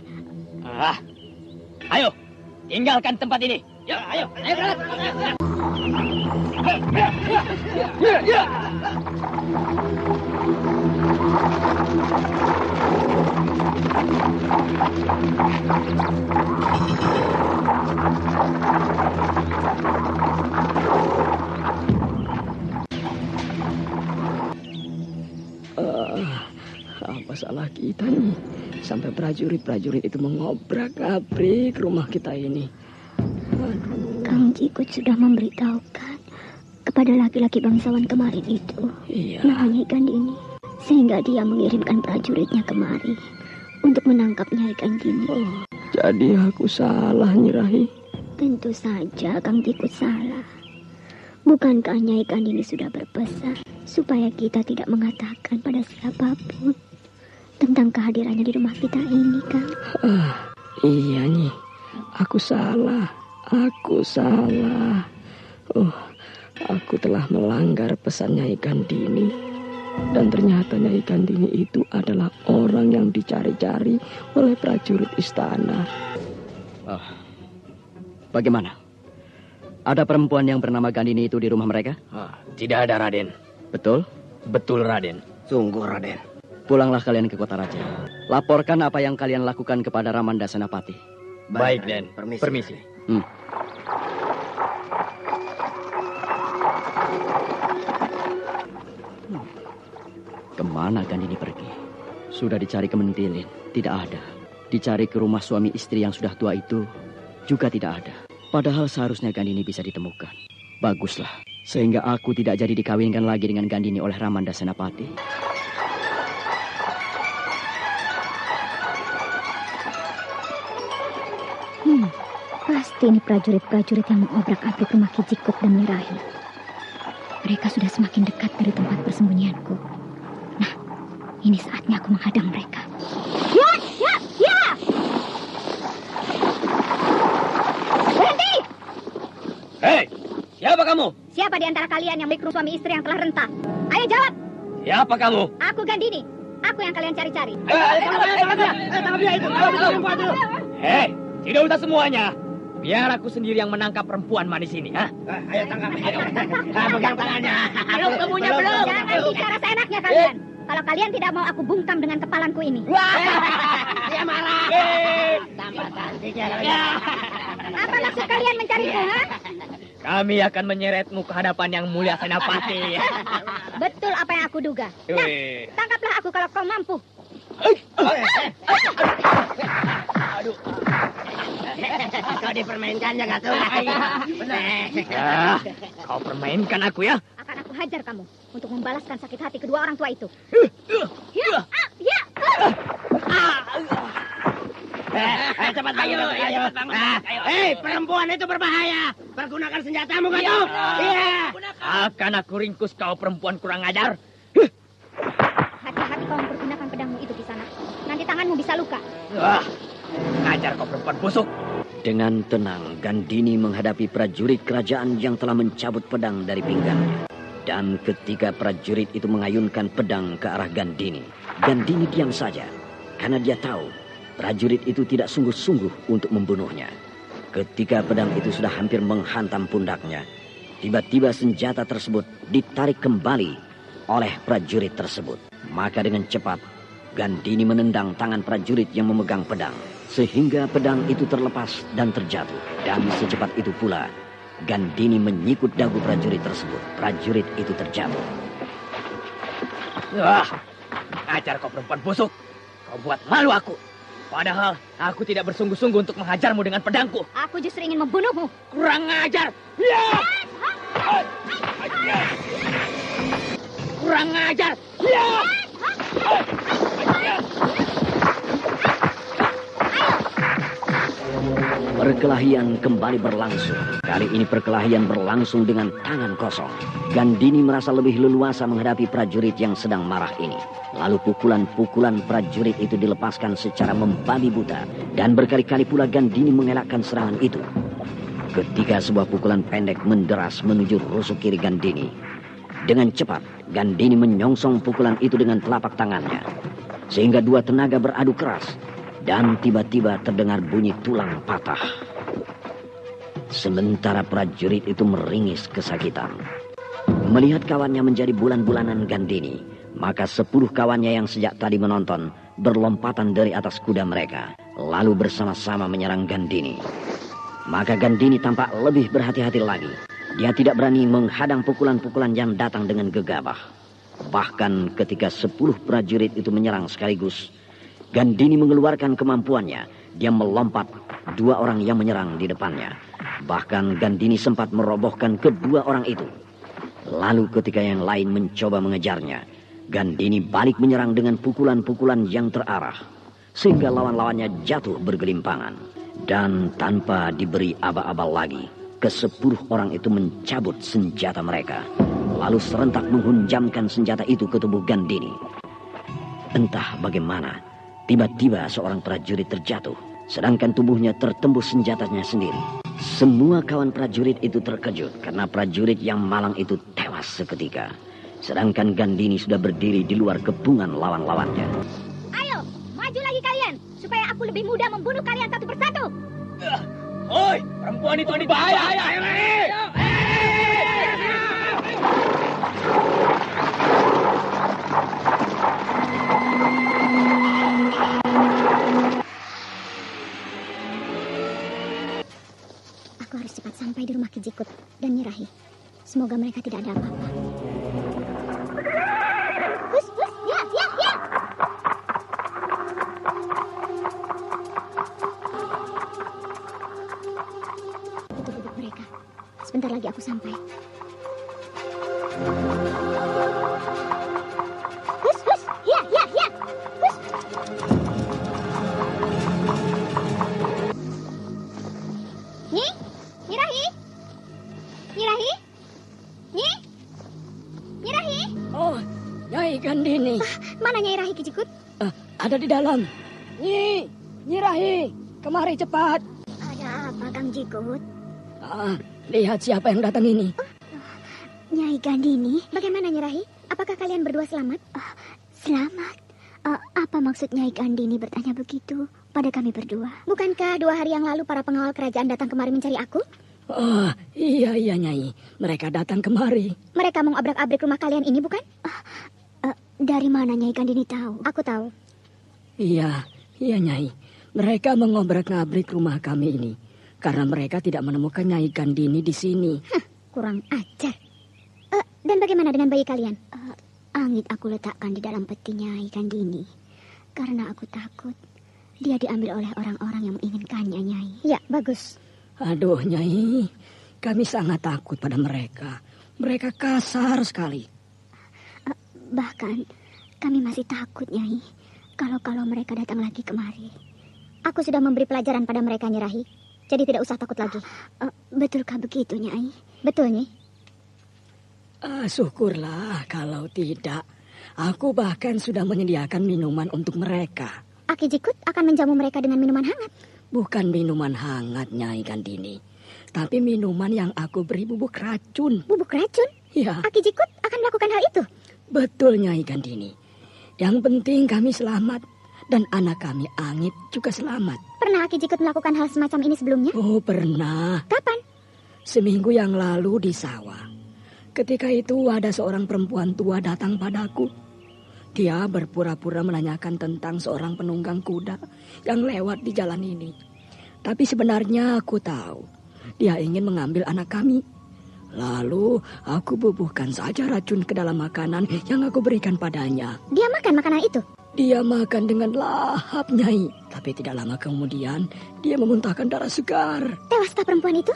Ayo, tinggalkan tempat ini. Ya, ayo berangkat. Apa salah kita nih? Sampai prajurit-prajurit itu mengobrak-abrik rumah kita ini. Aduh. Kang Jikut sudah memberitahukan kepada laki-laki bangsawan kemarin itu. Iya. Namanya Gandini. Sehingga dia mengirimkan prajuritnya kemari untuk menangkap Nyai Gandini. Jadi aku salah, Nyirahi? Tentu saja Kang Jikut salah. Bukankah Nyai Gandini sudah berpesan supaya kita tidak mengatakan pada siapapun tentang kehadirannya di rumah kita ini, Kang? Iya, Nyi. Aku salah. Aku telah melanggar pesan Nyai Gandini. Dan ternyata Nyai Gandini itu adalah orang yang dicari-cari oleh prajurit istana. Bagaimana? Ada perempuan yang bernama Gandini itu di rumah mereka? Tidak ada, Raden. Betul? Betul, Raden. Sungguh, Raden. Pulanglah kalian ke kota raja. Laporkan apa yang kalian lakukan kepada Ramanda Senapati. Baik, Den. Permisi. Kemana Gandini pergi? Sudah dicari ke Mentilin, tidak ada. Dicari ke rumah suami istri yang sudah tua itu, juga tidak ada. Padahal seharusnya Gandini bisa ditemukan. Baguslah, sehingga aku tidak jadi dikawinkan lagi dengan Gandini oleh Ramanda Senapati. Pasti ini prajurit-prajurit yang mengobrak-abrik rumah Ki Jikut dan Nyirahi. Mereka sudah semakin dekat dari tempat persembunyianku. Nah, ini saatnya aku menghadang mereka. Ya! Berhenti! Hei, siapa kamu? Siapa di antara kalian yang memikirkan suami istri yang telah renta? Ayo jawab! Siapa kamu? Aku Gandini. Aku yang kalian cari-cari. Hei, tidak usah semuanya. Biar aku sendiri yang menangkap perempuan manis ini. Ayo tangkap. Pegang tangannya. Belum kemunya belum. Jangan bicara seenaknya kalian. Kalau kalian tidak mau aku bungkam dengan kepalanku ini. saya marah. Tambah cantiknya. Apa maksud kalian mencariku, ha? Kami akan menyeretmu ke hadapan yang mulia Senapati. Betul apa yang aku duga. Nah, tangkaplah aku kalau kau mampu. Aduh. Kau dipermainkan ya, Gatu? Ya, kau permainkan aku ya? Akan aku hajar kamu untuk membalaskan sakit hati kedua orang tua itu. Cepat bangun, ayo. Hei, perempuan itu berbahaya. Pergunakan senjatamu, Gatu. Iya. Akan aku ringkus kau perempuan kurang ajar. Hati-hati kau mempergunakan pedangmu itu di sana. Nanti tanganmu bisa luka. Wah, ngajar kau perempuan busuk. Dengan tenang, Gandini menghadapi prajurit kerajaan yang telah mencabut pedang dari pinggangnya. Dan ketika prajurit itu mengayunkan pedang ke arah Gandini, Gandini diam saja. Karena dia tahu prajurit itu tidak sungguh-sungguh untuk membunuhnya. Ketika pedang itu sudah hampir menghantam pundaknya, tiba-tiba senjata tersebut ditarik kembali oleh prajurit tersebut. Maka dengan cepat, Gandini menendang tangan prajurit yang memegang pedang, sehingga pedang itu terlepas dan terjatuh. Dan secepat itu pula, Gandini menyikut dagu prajurit tersebut. Prajurit itu terjatuh. Wah, ngajar kau perempuan busuk. Kau buat malu aku. Padahal aku tidak bersungguh-sungguh untuk menghajarmu dengan pedangku. Aku justru ingin membunuhmu. Kurang ajar. Ya! Kurang ajar. Ya! Perkelahian kembali berlangsung. Kali ini perkelahian berlangsung dengan tangan kosong. Gandini merasa lebih leluasa menghadapi prajurit yang sedang marah ini. Lalu pukulan-pukulan prajurit itu dilepaskan secara membabi buta. Dan berkali-kali pula Gandini mengelakkan serangan itu. Ketika sebuah pukulan pendek menderas menuju rusuk kiri Gandini. Dengan cepat, Gandini menyongsong pukulan itu dengan telapak tangannya. Sehingga dua tenaga beradu keras. Dan tiba-tiba terdengar bunyi tulang patah. Sementara prajurit itu meringis kesakitan. Melihat kawannya menjadi bulan-bulanan Gandini, maka 10 kawannya yang sejak tadi menonton berlompatan dari atas kuda mereka, lalu bersama-sama menyerang Gandini. Maka Gandini tampak lebih berhati-hati lagi. Dia tidak berani menghadang pukulan-pukulan yang datang dengan gegabah. Bahkan ketika 10 prajurit itu menyerang sekaligus, Gandini mengeluarkan kemampuannya. Dia melompat 2 orang yang menyerang di depannya. Bahkan Gandini sempat merobohkan kedua orang itu. Lalu ketika yang lain mencoba mengejarnya, Gandini balik menyerang dengan pukulan-pukulan yang terarah. Sehingga lawan-lawannya jatuh bergelimpangan. Dan tanpa diberi aba-aba lagi, ke-10 orang itu mencabut senjata mereka. Lalu serentak menghunjamkan senjata itu ke tubuh Gandini. Entah bagaimana, tiba-tiba seorang prajurit terjatuh, sedangkan tubuhnya tertembus senjatanya sendiri. Semua kawan prajurit itu terkejut karena prajurit yang malang itu tewas seketika. Sedangkan Gandini sudah berdiri di luar kepungan lawan-lawannya. Ayo, maju lagi kalian, supaya aku lebih mudah membunuh kalian satu persatu. Oi, perempuan itu berbahaya. Ayo. Aku harus cepat sampai di rumah Kijikut dan Nyirahi. Semoga mereka tidak ada apa-apa. Hus, ya. Itu bubuk mereka. Sebentar lagi aku sampai. Hus, ya. Hus. Nyirahi? Oh, Nyai Gandini. Mana Nyai Rahi Kijikut? Ada di dalam. Nyirahi, kemari cepat. Ada apa, Kang Jikut? Lihat siapa yang datang ini. Nyai Gandini, bagaimana Nyirahi? Apakah kalian berdua selamat? Selamat? Apa maksud Nyai Gandini bertanya begitu pada kami berdua? Bukankah 2 hari yang lalu para pengawal kerajaan datang kemari mencari aku? Oh, iya Nyai. Mereka datang kemari. Mereka mau abrak-abrik rumah kalian ini, bukan? Dari mana Nyai Gandini tahu? Aku tahu. Iya, Iya, Nyai. Mereka mengobrak-ngabrik rumah kami ini karena mereka tidak menemukan Nyai Gandini di sini. Kurang ajar. Dan bagaimana dengan bayi kalian? Angit aku letakkan di dalam peti Nyai Gandini karena aku takut dia diambil oleh orang-orang yang menginginkannya, Nyai. Ya, bagus. Aduh, Nyai. Kami sangat takut pada mereka. Mereka kasar sekali. Bahkan kami masih takut, Nyai. Kalau mereka datang lagi kemari. Aku sudah memberi pelajaran pada mereka, Nyirahi. Jadi tidak usah takut lagi. Betulkah begitu, Nyai? Betul, Nyai? Syukurlah kalau tidak. Aku bahkan sudah menyediakan minuman untuk mereka. Aki Jikut akan menjamu mereka dengan minuman hangat. Bukan minuman hangat, Nyai Gandini. Tapi minuman yang aku beri bubuk racun. Bubuk racun? Ya. Aki Jikut akan melakukan hal itu? Betul, Nyai Gandini. Yang penting kami selamat. Dan anak kami Angit juga selamat. Pernah Aki Jikut melakukan hal semacam ini sebelumnya? Oh, pernah. Kapan? Seminggu yang lalu di sawah. Ketika itu ada seorang perempuan tua datang padaku. Dia berpura-pura menanyakan tentang seorang penunggang kuda yang lewat di jalan ini. Tapi sebenarnya aku tahu dia ingin mengambil anak kami. Lalu aku bubuhkan saja racun ke dalam makanan yang aku berikan padanya. Dia makan makanan itu? Dia makan dengan lahap, Nyai. Tapi tidak lama kemudian dia memuntahkan darah segar. Tewaskah perempuan itu?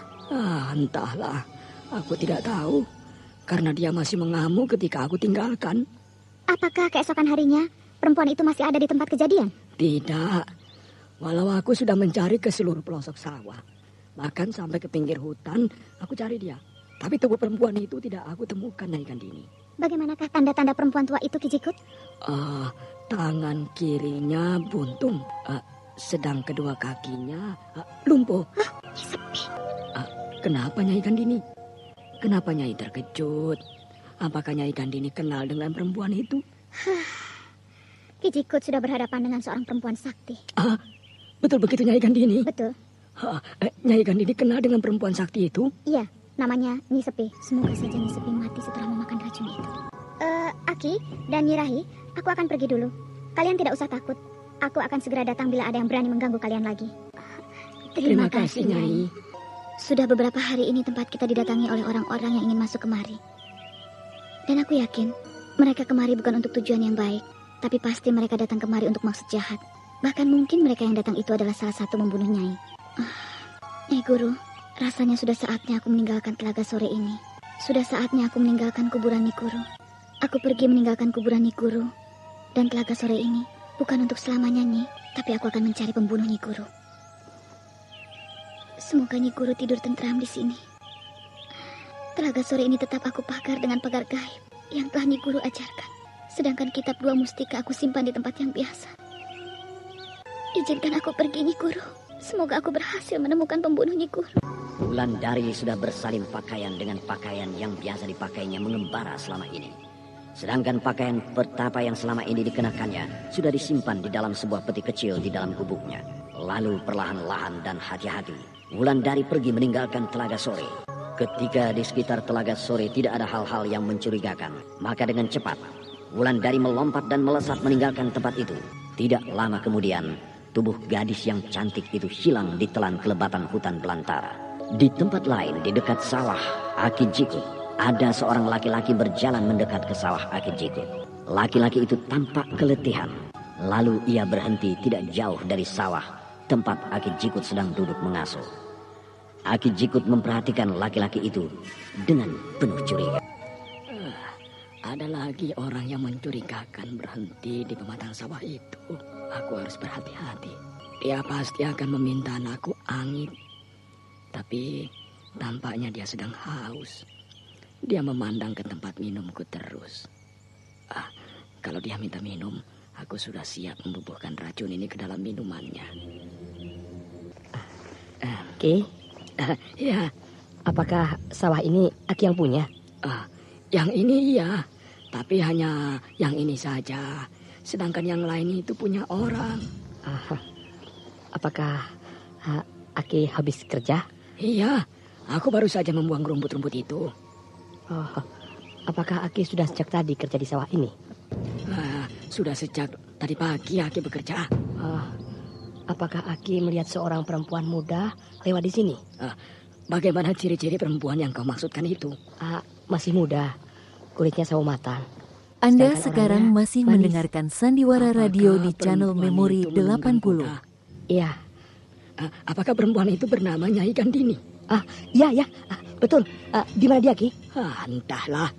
Entahlah. Aku tidak tahu. Karena dia masih mengamuk ketika aku tinggalkan. Apakah keesokan harinya perempuan itu masih ada di tempat kejadian? Tidak. Walau aku sudah mencari ke seluruh pelosok sawah. Bahkan sampai ke pinggir hutan, aku cari dia. Tapi tubuh perempuan itu tidak aku temukan, Nyai Gandini. Bagaimanakah tanda-tanda perempuan tua itu, Ki Jikut? Tangan kirinya buntung. Sedang kedua kakinya lumpuh. Sepi. Kenapa, Nyai Gandini? Kenapa Nyai terkejut? Apakah Nyai Gandini kenal dengan perempuan itu? Ki Jikut sudah berhadapan dengan seorang perempuan sakti. Betul begitu, Nyai Gandini? Betul. Nyai Gandini kenal dengan perempuan sakti itu? Iya, namanya Nyi Sepi. Semoga saja Nyi Sepi mati setelah memakan racun itu. Aki dan Nyirahi, aku akan pergi dulu. Kalian tidak usah takut. Aku akan segera datang bila ada yang berani mengganggu kalian lagi. Terima kasih, Nyai. Sudah beberapa hari ini tempat kita didatangi oleh orang-orang yang ingin masuk kemari. Dan aku yakin mereka kemari bukan untuk tujuan yang baik, tapi pasti mereka datang kemari untuk maksud jahat. Bahkan mungkin mereka yang datang itu adalah salah satu membunuh Nyai. Nyai Guru, rasanya sudah saatnya aku meninggalkan Telaga Sore ini. Sudah saatnya aku meninggalkan kuburan Nyi Guru. Aku pergi meninggalkan kuburan Nyi Guru dan Telaga Sore ini bukan untuk selamanya, Nyi, tapi aku akan mencari pembunuh Nyi Guru. Semoga Nyi Guru tidur tentram di sini. Telaga Sore ini tetap aku pagar dengan pagar gaib yang telah Nyi Guru ajarkan. Sedangkan kitab Dua Mustika aku simpan di tempat yang biasa. Izinkan aku pergi, Nyi Guru. Semoga aku berhasil menemukan pembunuh Nyi Guru. Wulandari sudah bersalin pakaian dengan pakaian yang biasa dipakainya mengembara selama ini. Sedangkan pakaian pertapa yang selama ini dikenakannya sudah disimpan di dalam sebuah peti kecil di dalam gubuknya. Lalu perlahan-lahan dan hati-hati Wulandari pergi meninggalkan Telaga Sore. Ketika di sekitar Telaga Sore tidak ada hal-hal yang mencurigakan, maka dengan cepat Wulandari melompat dan melesat meninggalkan tempat itu. Tidak lama kemudian, tubuh gadis yang cantik itu hilang di telan kelebatan hutan belantara. Di tempat lain, di dekat sawah Aki Jikut, ada seorang laki-laki berjalan mendekat ke sawah Aki Jikut. Laki-laki itu tampak keletihan. Lalu ia berhenti tidak jauh dari sawah tempat Aki Jikut sedang duduk mengasuh. Aki Jikut memperhatikan laki-laki itu dengan penuh curiga. Ada lagi orang yang mencurigakan berhenti di pematang sawah itu. Aku harus berhati-hati. Dia pasti akan meminta anakku Angit. Tapi tampaknya dia sedang haus. Dia memandang ke tempat minumku terus. Kalau dia minta minum, aku sudah siap membubuhkan racun ini ke dalam minumannya. Ki? Ya. Apakah sawah ini Aki yang punya? Yang ini iya, tapi hanya yang ini saja. Sedangkan yang lain itu punya orang. Apakah Aki habis kerja? Iya, aku baru saja membuang rumput-rumput itu. Apakah Aki sudah sejak tadi kerja di sawah ini? Sudah sejak tadi pagi Aki bekerja. apakah Aki melihat seorang perempuan muda lewat di sini? Bagaimana ciri-ciri perempuan yang kau maksudkan itu? Masih muda, kulitnya sawo matang. Anda sekarang masih mendengarkan Sandiwara Radio di channel Memori 80. Iya. Apakah perempuan itu bernama Nyai Gandini? Iya, betul. Di mana dia, Ki? Entahlah.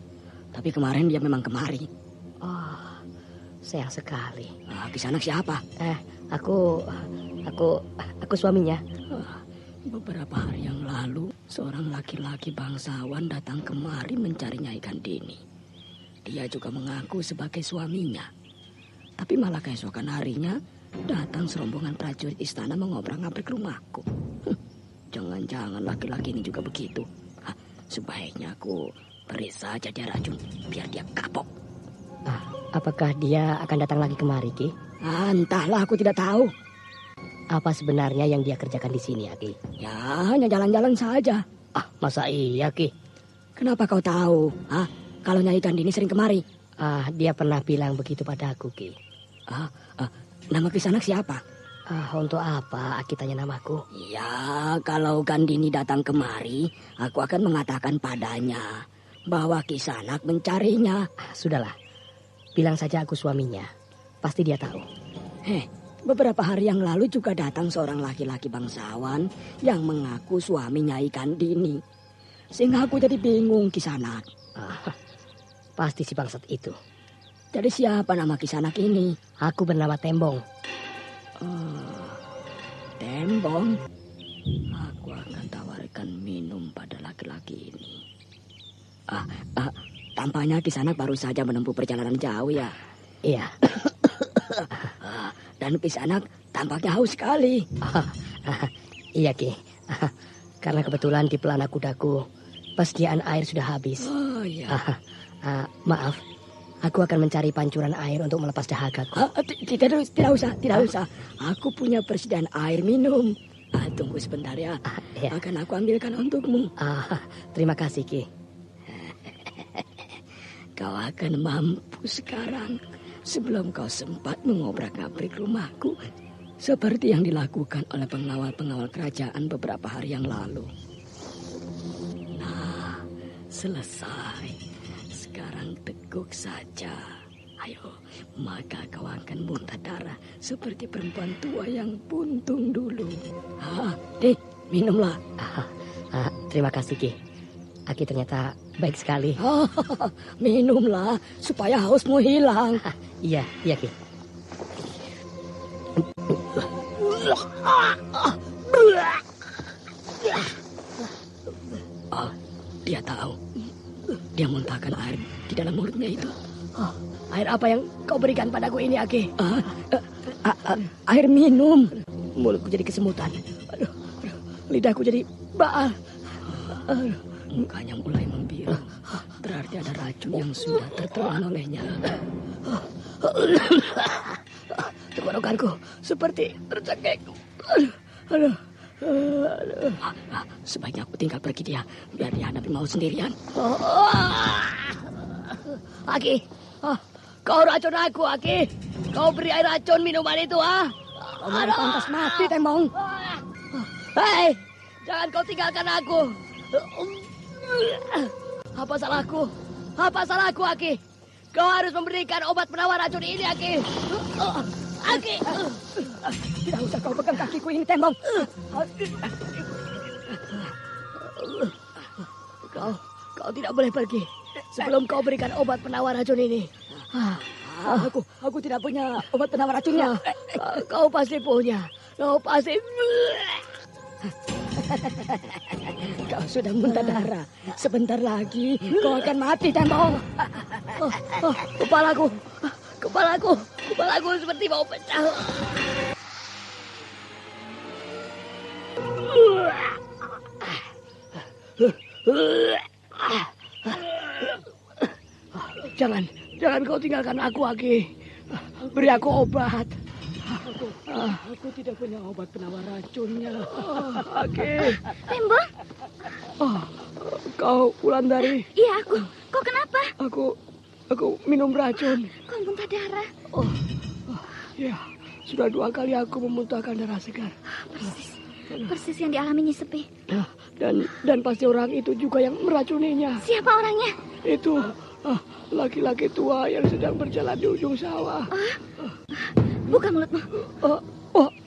Tapi kemarin dia memang kemari. Sayang sekali. Kisanak siapa? Aku suaminya. Beberapa hari yang lalu, seorang laki-laki bangsawan datang kemari mencari Nyai Gandini. Dia juga mengaku sebagai suaminya. Tapi malah keesokan harinya, datang serombongan prajurit istana mengobrak-ngabrik rumahku. Jangan-jangan laki-laki ini juga begitu. Sebaiknya aku beri saja dia racun, biar dia kapok. Apakah dia akan datang lagi kemari, Ki? Entahlah, aku tidak tahu. Apa sebenarnya yang dia kerjakan di sini, Ki? Ya, hanya jalan-jalan saja. Masa iya, Ki? Kenapa kau tahu? Kalau Nyai Gandini sering kemari? Dia pernah bilang begitu padaku, Ki. Nama Kisanak siapa? Untuk apa Aki tanya namaku? Ya, kalau Gandini datang kemari, aku akan mengatakan padanya bahwa Kisanak mencarinya. Sudahlah, bilang saja aku suaminya. Pasti dia tahu. Beberapa hari yang lalu juga datang seorang laki-laki bangsawan yang mengaku suami Nyai Gandini. Sehingga aku jadi bingung, Kisanak. Pasti si bangsat itu. Jadi siapa nama Kisanak ini? Aku bernama Tembong. Tembong? Aku akan tawarkan minum pada laki-laki ini. Tampaknya Kisanak baru saja menempuh perjalanan jauh ya? Iya. Dan Kisanak tampaknya haus sekali. Iya, Ki. Karena kebetulan di pelana kudaku persediaan air sudah habis. Iya. Maaf, aku akan mencari pancuran air untuk melepas dahagaku. Tidak usah. Aku punya persediaan air minum. Tunggu sebentar ya. Akan aku ambilkan untukmu. Terima kasih, Ki. Kau akan mampu sekarang sebelum kau sempat mengobrak-abrik rumahku seperti yang dilakukan oleh pengawal-pengawal kerajaan beberapa hari yang lalu. Nah, selesai. Sekarang teguk saja. Ayo, maka kau akan muntah darah seperti perempuan tua yang buntung dulu. Minumlah. Terima kasih, Ki. Aki ternyata baik sekali. Minumlah supaya hausmu hilang. Iya, Ki. Dia tahu. Dia muntahkan air di dalam mulutnya itu. Air apa yang kau berikan padaku ini, Aki? Air minum. Mulutku jadi kesemutan. Aduh, lidahku jadi baal. Mukanya mulai membiru. Berarti ada racun yang sudah tertelan olehnya. Tenggorokanku seperti tercekik. Aduh. Sebaiknya aku tinggal pergi dia, biar dia hadapi mau sendirian. Aki, kau racun aku, Aki. Kau beri air racun minuman itu, Kau memang pantas mati, Tembong. Hei, jangan kau tinggalkan aku. Apa salahku, Aki? Kau harus memberikan obat penawar racun ini, Aki. Aki. Tidak usah kau pegang kakiku ini, Tembong. Kau tidak boleh pergi sebelum kau berikan obat penawar racun ini. Aku tidak punya obat penawar racunnya. Kau pasti punya. Kau pasti. Kau sudah muntah darah. Sebentar lagi kau akan mati, Tembong. Kepalaku seperti mau pecah. Jangan kau tinggalkan aku, Aki. Beri aku obat. Aku tidak punya obat penawar racunnya. Aki. Tembong? Kau Wulandari? Iya, aku. Kau kenapa? Aku minum racun. Kau muntah darah. Ya, Sudah 2 kali aku memuntahkan darah segar. Persis yang dialami Nyi Sepi. Dan pasti orang itu juga yang meracuninya. Siapa orangnya? Itu laki-laki tua yang sedang berjalan di ujung sawah. Buka mulutmu.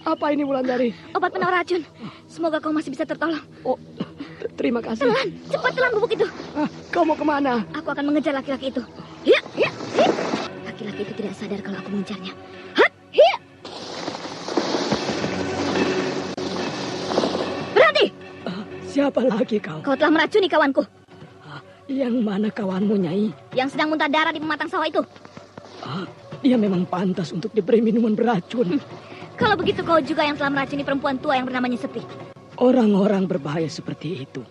Apa ini Wulandari? Obat penawar racun. Semoga kau masih bisa tertolong. Terima kasih. Telan, cepat telan bubuk itu. Kau mau kemana? Aku akan mengejar laki-laki itu. Laki-laki itu tidak sadar kalau aku mengejarnya. Berhenti! Siapa lagi kau? Kau telah meracuni kawanku. Yang mana kawanmu, Nyai? Yang sedang muntah darah di pematang sawah itu. Dia memang pantas untuk diberi minuman beracun. Kalau begitu kau juga yang telah meracuni perempuan tua yang bernama Nyi Sepi. Orang-orang berbahaya seperti itu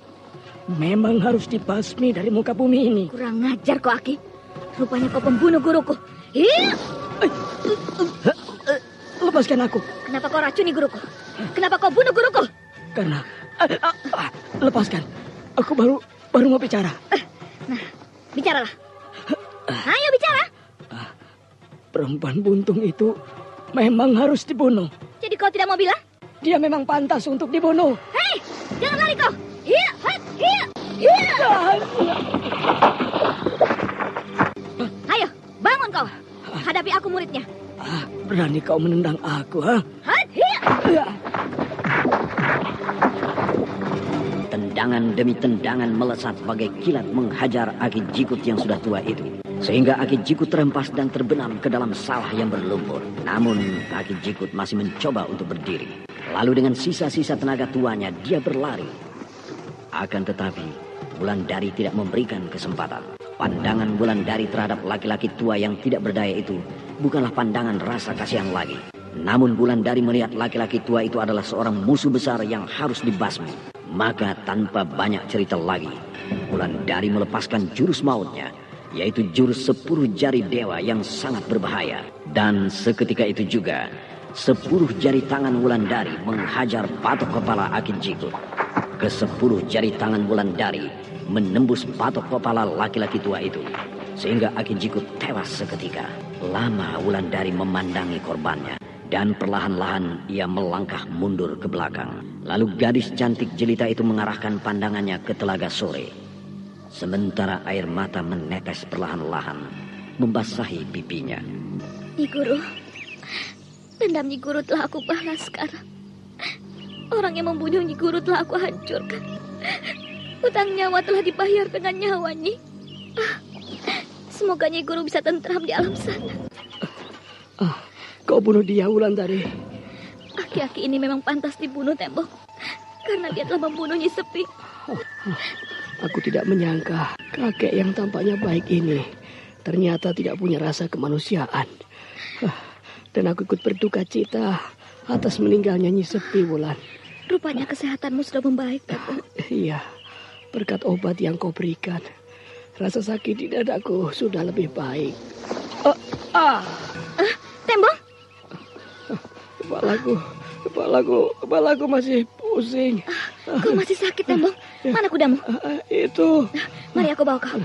memang harus dibasmi dari muka bumi ini. Kurang ngajar kau, Aki. Rupanya kau pembunuh guruku. Lepaskan aku. Kenapa kau racuni guruku? Kenapa kau bunuh guruku? Karena lepaskan. Aku baru mau bicara. Nah, bicaralah. Ayo bicara. Perempuan buntung itu memang harus dibunuh. Jadi kau tidak mau bilang? Dia memang pantas untuk dibunuh. Hei, jangan lari kau. Ayo, bangun kau. Hadapi aku muridnya. Berani kau menendang aku, ha? Tendangan demi tendangan melesat bagai kilat menghajar Aki Jikut yang sudah tua itu. Sehingga Aki Jikut terhempas dan terbenam ke dalam sawah yang berlumpur. Namun Aki Jikut masih mencoba untuk berdiri. Lalu dengan sisa-sisa tenaga tuanya dia berlari. Akan tetapi Wulandari tidak memberikan kesempatan. Pandangan Wulandari terhadap laki-laki tua yang tidak berdaya itu bukanlah pandangan rasa kasihan lagi. Namun Wulandari melihat laki-laki tua itu adalah seorang musuh besar yang harus dibasmi. Maka tanpa banyak cerita lagi, Wulandari melepaskan jurus mautnya, yaitu jurus 10 jari dewa yang sangat berbahaya. Dan seketika itu juga 10 jari tangan Wulandari menghajar patok kepala Aki Jikut. Ke-10 jari tangan Wulandari menembus patok kepala laki-laki tua itu, sehingga Aki Jikut tewas seketika. Lama Wulandari memandangi korbannya, dan perlahan-lahan ia melangkah mundur ke belakang. Lalu gadis cantik jelita itu mengarahkan pandangannya ke Telaga Sore. Sementara air mata menetes perlahan-lahan membasahi pipinya. Nyi Guru, dendam Nyi Guru telah aku balas sekarang. Orang yang membunuh Nyi Guru telah aku hancurkan. Hutang nyawa telah dibayar dengan nyawa Nyi. Semoga Nyi Guru bisa tentram di alam sana. Kau bunuh dia, Wulandari. Aki-aki ini memang pantas dibunuh, Tembok. Karena dia telah membunuh Nyi Sepi. Aku tidak menyangka kakek yang tampaknya baik ini ternyata tidak punya rasa kemanusiaan. Dan aku ikut berduka cita atas meninggalnya Nyi Sepi, Wulan. Rupanya kesehatanmu sudah membaik, Tembok. Iya, berkat obat yang kau berikan, rasa sakit di dadaku sudah lebih baik. Tembok? Kepalaku masih pusing. Kau masih sakit, Tembok? Mana kudamu? Itu. Mari aku bawa kau.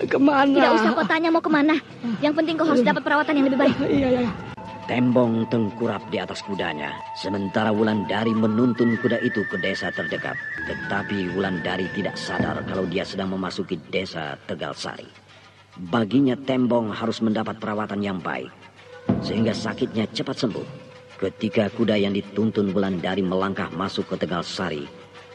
Kemana? Tidak usah kau tanya mau kemana. Yang penting kau harus dapat perawatan yang lebih baik. Iya. Tembong tengkurap di atas kudanya, sementara Wulandari menuntun kuda itu ke desa terdekat. Tetapi Wulandari tidak sadar kalau dia sedang memasuki desa Tegalsari. Baginya Tembong harus mendapat perawatan yang baik, sehingga sakitnya cepat sembuh. Ketika kuda yang dituntun Wulandari melangkah masuk ke Tegalsari,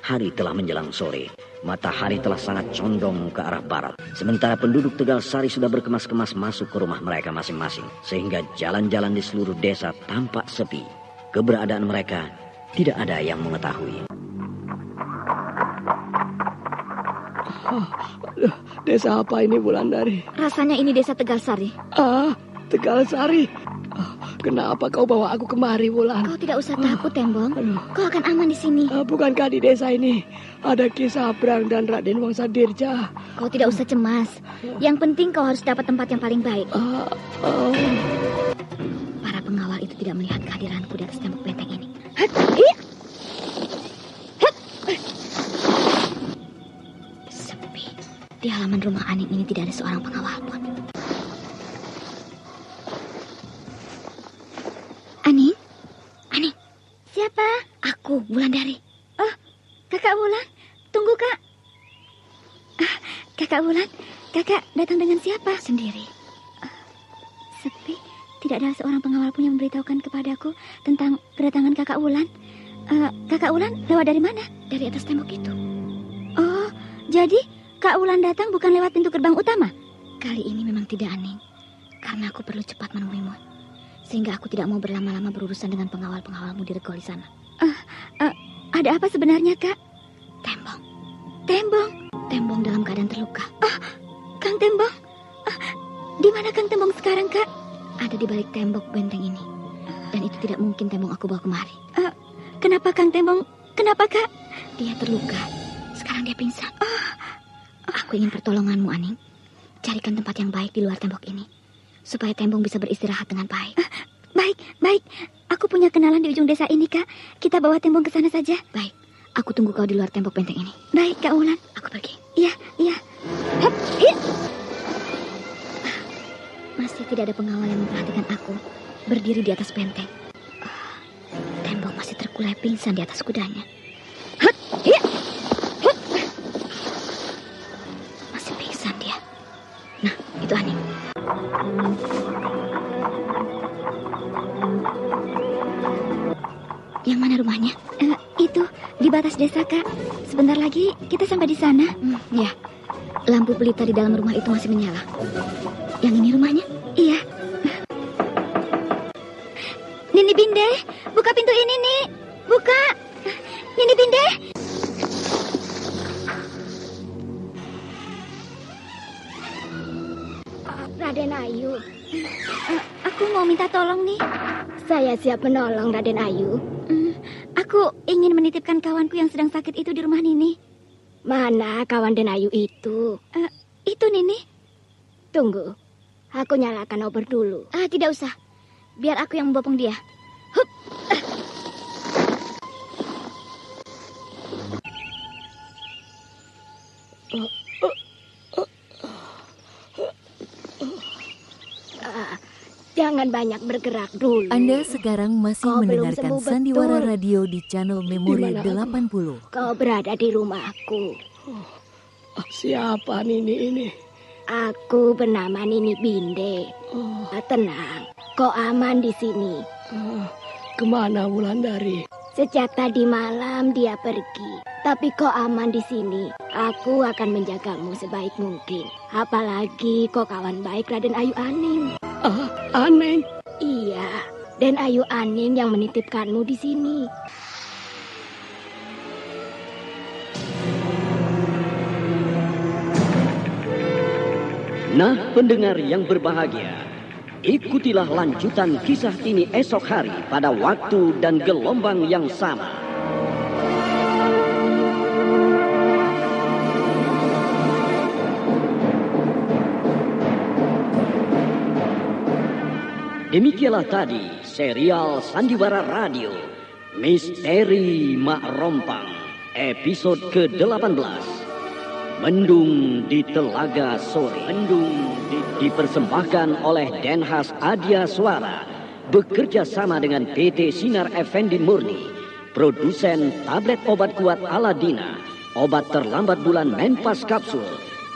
hari telah menjelang sore. Matahari telah sangat condong ke arah barat. Sementara penduduk Tegalsari sudah berkemas-kemas masuk ke rumah mereka masing-masing, sehingga jalan-jalan di seluruh desa tampak sepi. Keberadaan mereka tidak ada yang mengetahui. Desa apa ini, Wulandari? Rasanya ini desa Tegalsari. Tegalsari. Kenapa kau bawa aku kemari, Wulan? Kau tidak usah takut, Tembong. Kau akan aman di sini. Bukankah di desa ini ada Ki Sabrang dan Raden Wangsadirja? Kau tidak usah cemas. Yang penting kau harus dapat tempat yang paling baik. Para pengawal itu tidak melihat kehadiranku di atas tembok benteng ini. Sepi. Di halaman rumah Aning ini tidak ada seorang pengawal pun. Aning? Kakak Wulan, kakak datang dengan siapa? Sendiri. Sepi, tidak ada seorang pengawal pun yang memberitahukan kepadaku tentang kedatangan Kakak Wulan. Kakak Wulan lewat dari mana? Dari atas tembok itu. Oh, jadi Kak Wulan datang bukan lewat pintu gerbang utama? Kali ini memang tidak aneh, karena aku perlu cepat menemuimu, sehingga aku tidak mau berlama-lama berurusan dengan pengawal-pengawalmu di Regol di sana. Ada apa sebenarnya, Kak? Tembong dalam keadaan terluka. Kang Tembong? Di mana Kang Tembong sekarang, Kak? Ada di balik tembok benteng ini, dan itu tidak mungkin Tembong aku bawa kemari. Kenapa Kang Tembong? Kenapa, Kak? Dia terluka. Sekarang dia pingsan. Aku ingin pertolonganmu, Aning. Carikan tempat yang baik di luar tembok ini, supaya Tembong bisa beristirahat dengan baik. Baik. Aku punya kenalan di ujung desa ini, Kak. Kita bawa Tembong ke sana saja. Baik. Aku tunggu kau di luar tembok benteng ini. Baik, Kak Wulan. Aku pergi. Iya. Hep, hit. Masih tidak ada pengawal yang memperhatikan aku berdiri di atas benteng. Tembong masih terkulai pingsan di atas kudanya. Masih pingsan dia. Nah, itu Aning. Yang mana rumahnya? Itu di batas desa, Kak. Sebentar lagi kita sampai di sana. Ya. Lampu pelita di dalam rumah itu masih menyala. Yang ini rumahnya? Iya. Nini Binde, buka pintu ini, Nih. Buka. Nini Binde. Raden Ayu. Aku mau minta tolong, Nih. Saya siap menolong, Raden Ayu. Aku ingin menitipkan kawanku yang sedang sakit itu di rumah Nini. Mana kawan Den Ayu itu? Itu Nini. Tunggu, aku nyalakan obor dulu. Tidak usah. Biar aku yang membopong dia. Hup. Jangan banyak bergerak dulu. Anda sekarang masih mendengarkan Sandiwara Radio di channel Memori 80. Kau berada di rumahku. Siapa Nini ini? Aku bernama Nini Binde. Tenang, kau aman di sini. Kemana Wulandari? Sejak tadi malam dia pergi. Tapi kau aman di sini. Aku akan menjagamu sebaik mungkin. Apalagi kau kawan baik Raden Ayu Aning. Aning? Iya, Den Ayu Aning yang menitipkanmu di sini. Nah, pendengar yang berbahagia, ikutilah lanjutan kisah ini esok hari pada waktu dan gelombang yang sama. Demikianlah tadi serial Sandiwara Radio Misteri Mak Rompang episode ke-18 Mendung di Telaga Sore. Mendung dipersembahkan oleh Denhas Adia Suara bekerja sama dengan PT Sinar Effendi Murni, produsen tablet obat kuat Aladina, obat terlambat bulan Menpas Kapsul,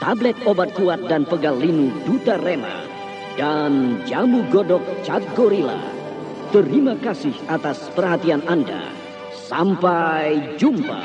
tablet obat kuat dan pegal linu Duta Rema, dan jamu godok Cat Gorilla. Terima kasih atas perhatian Anda. Sampai jumpa.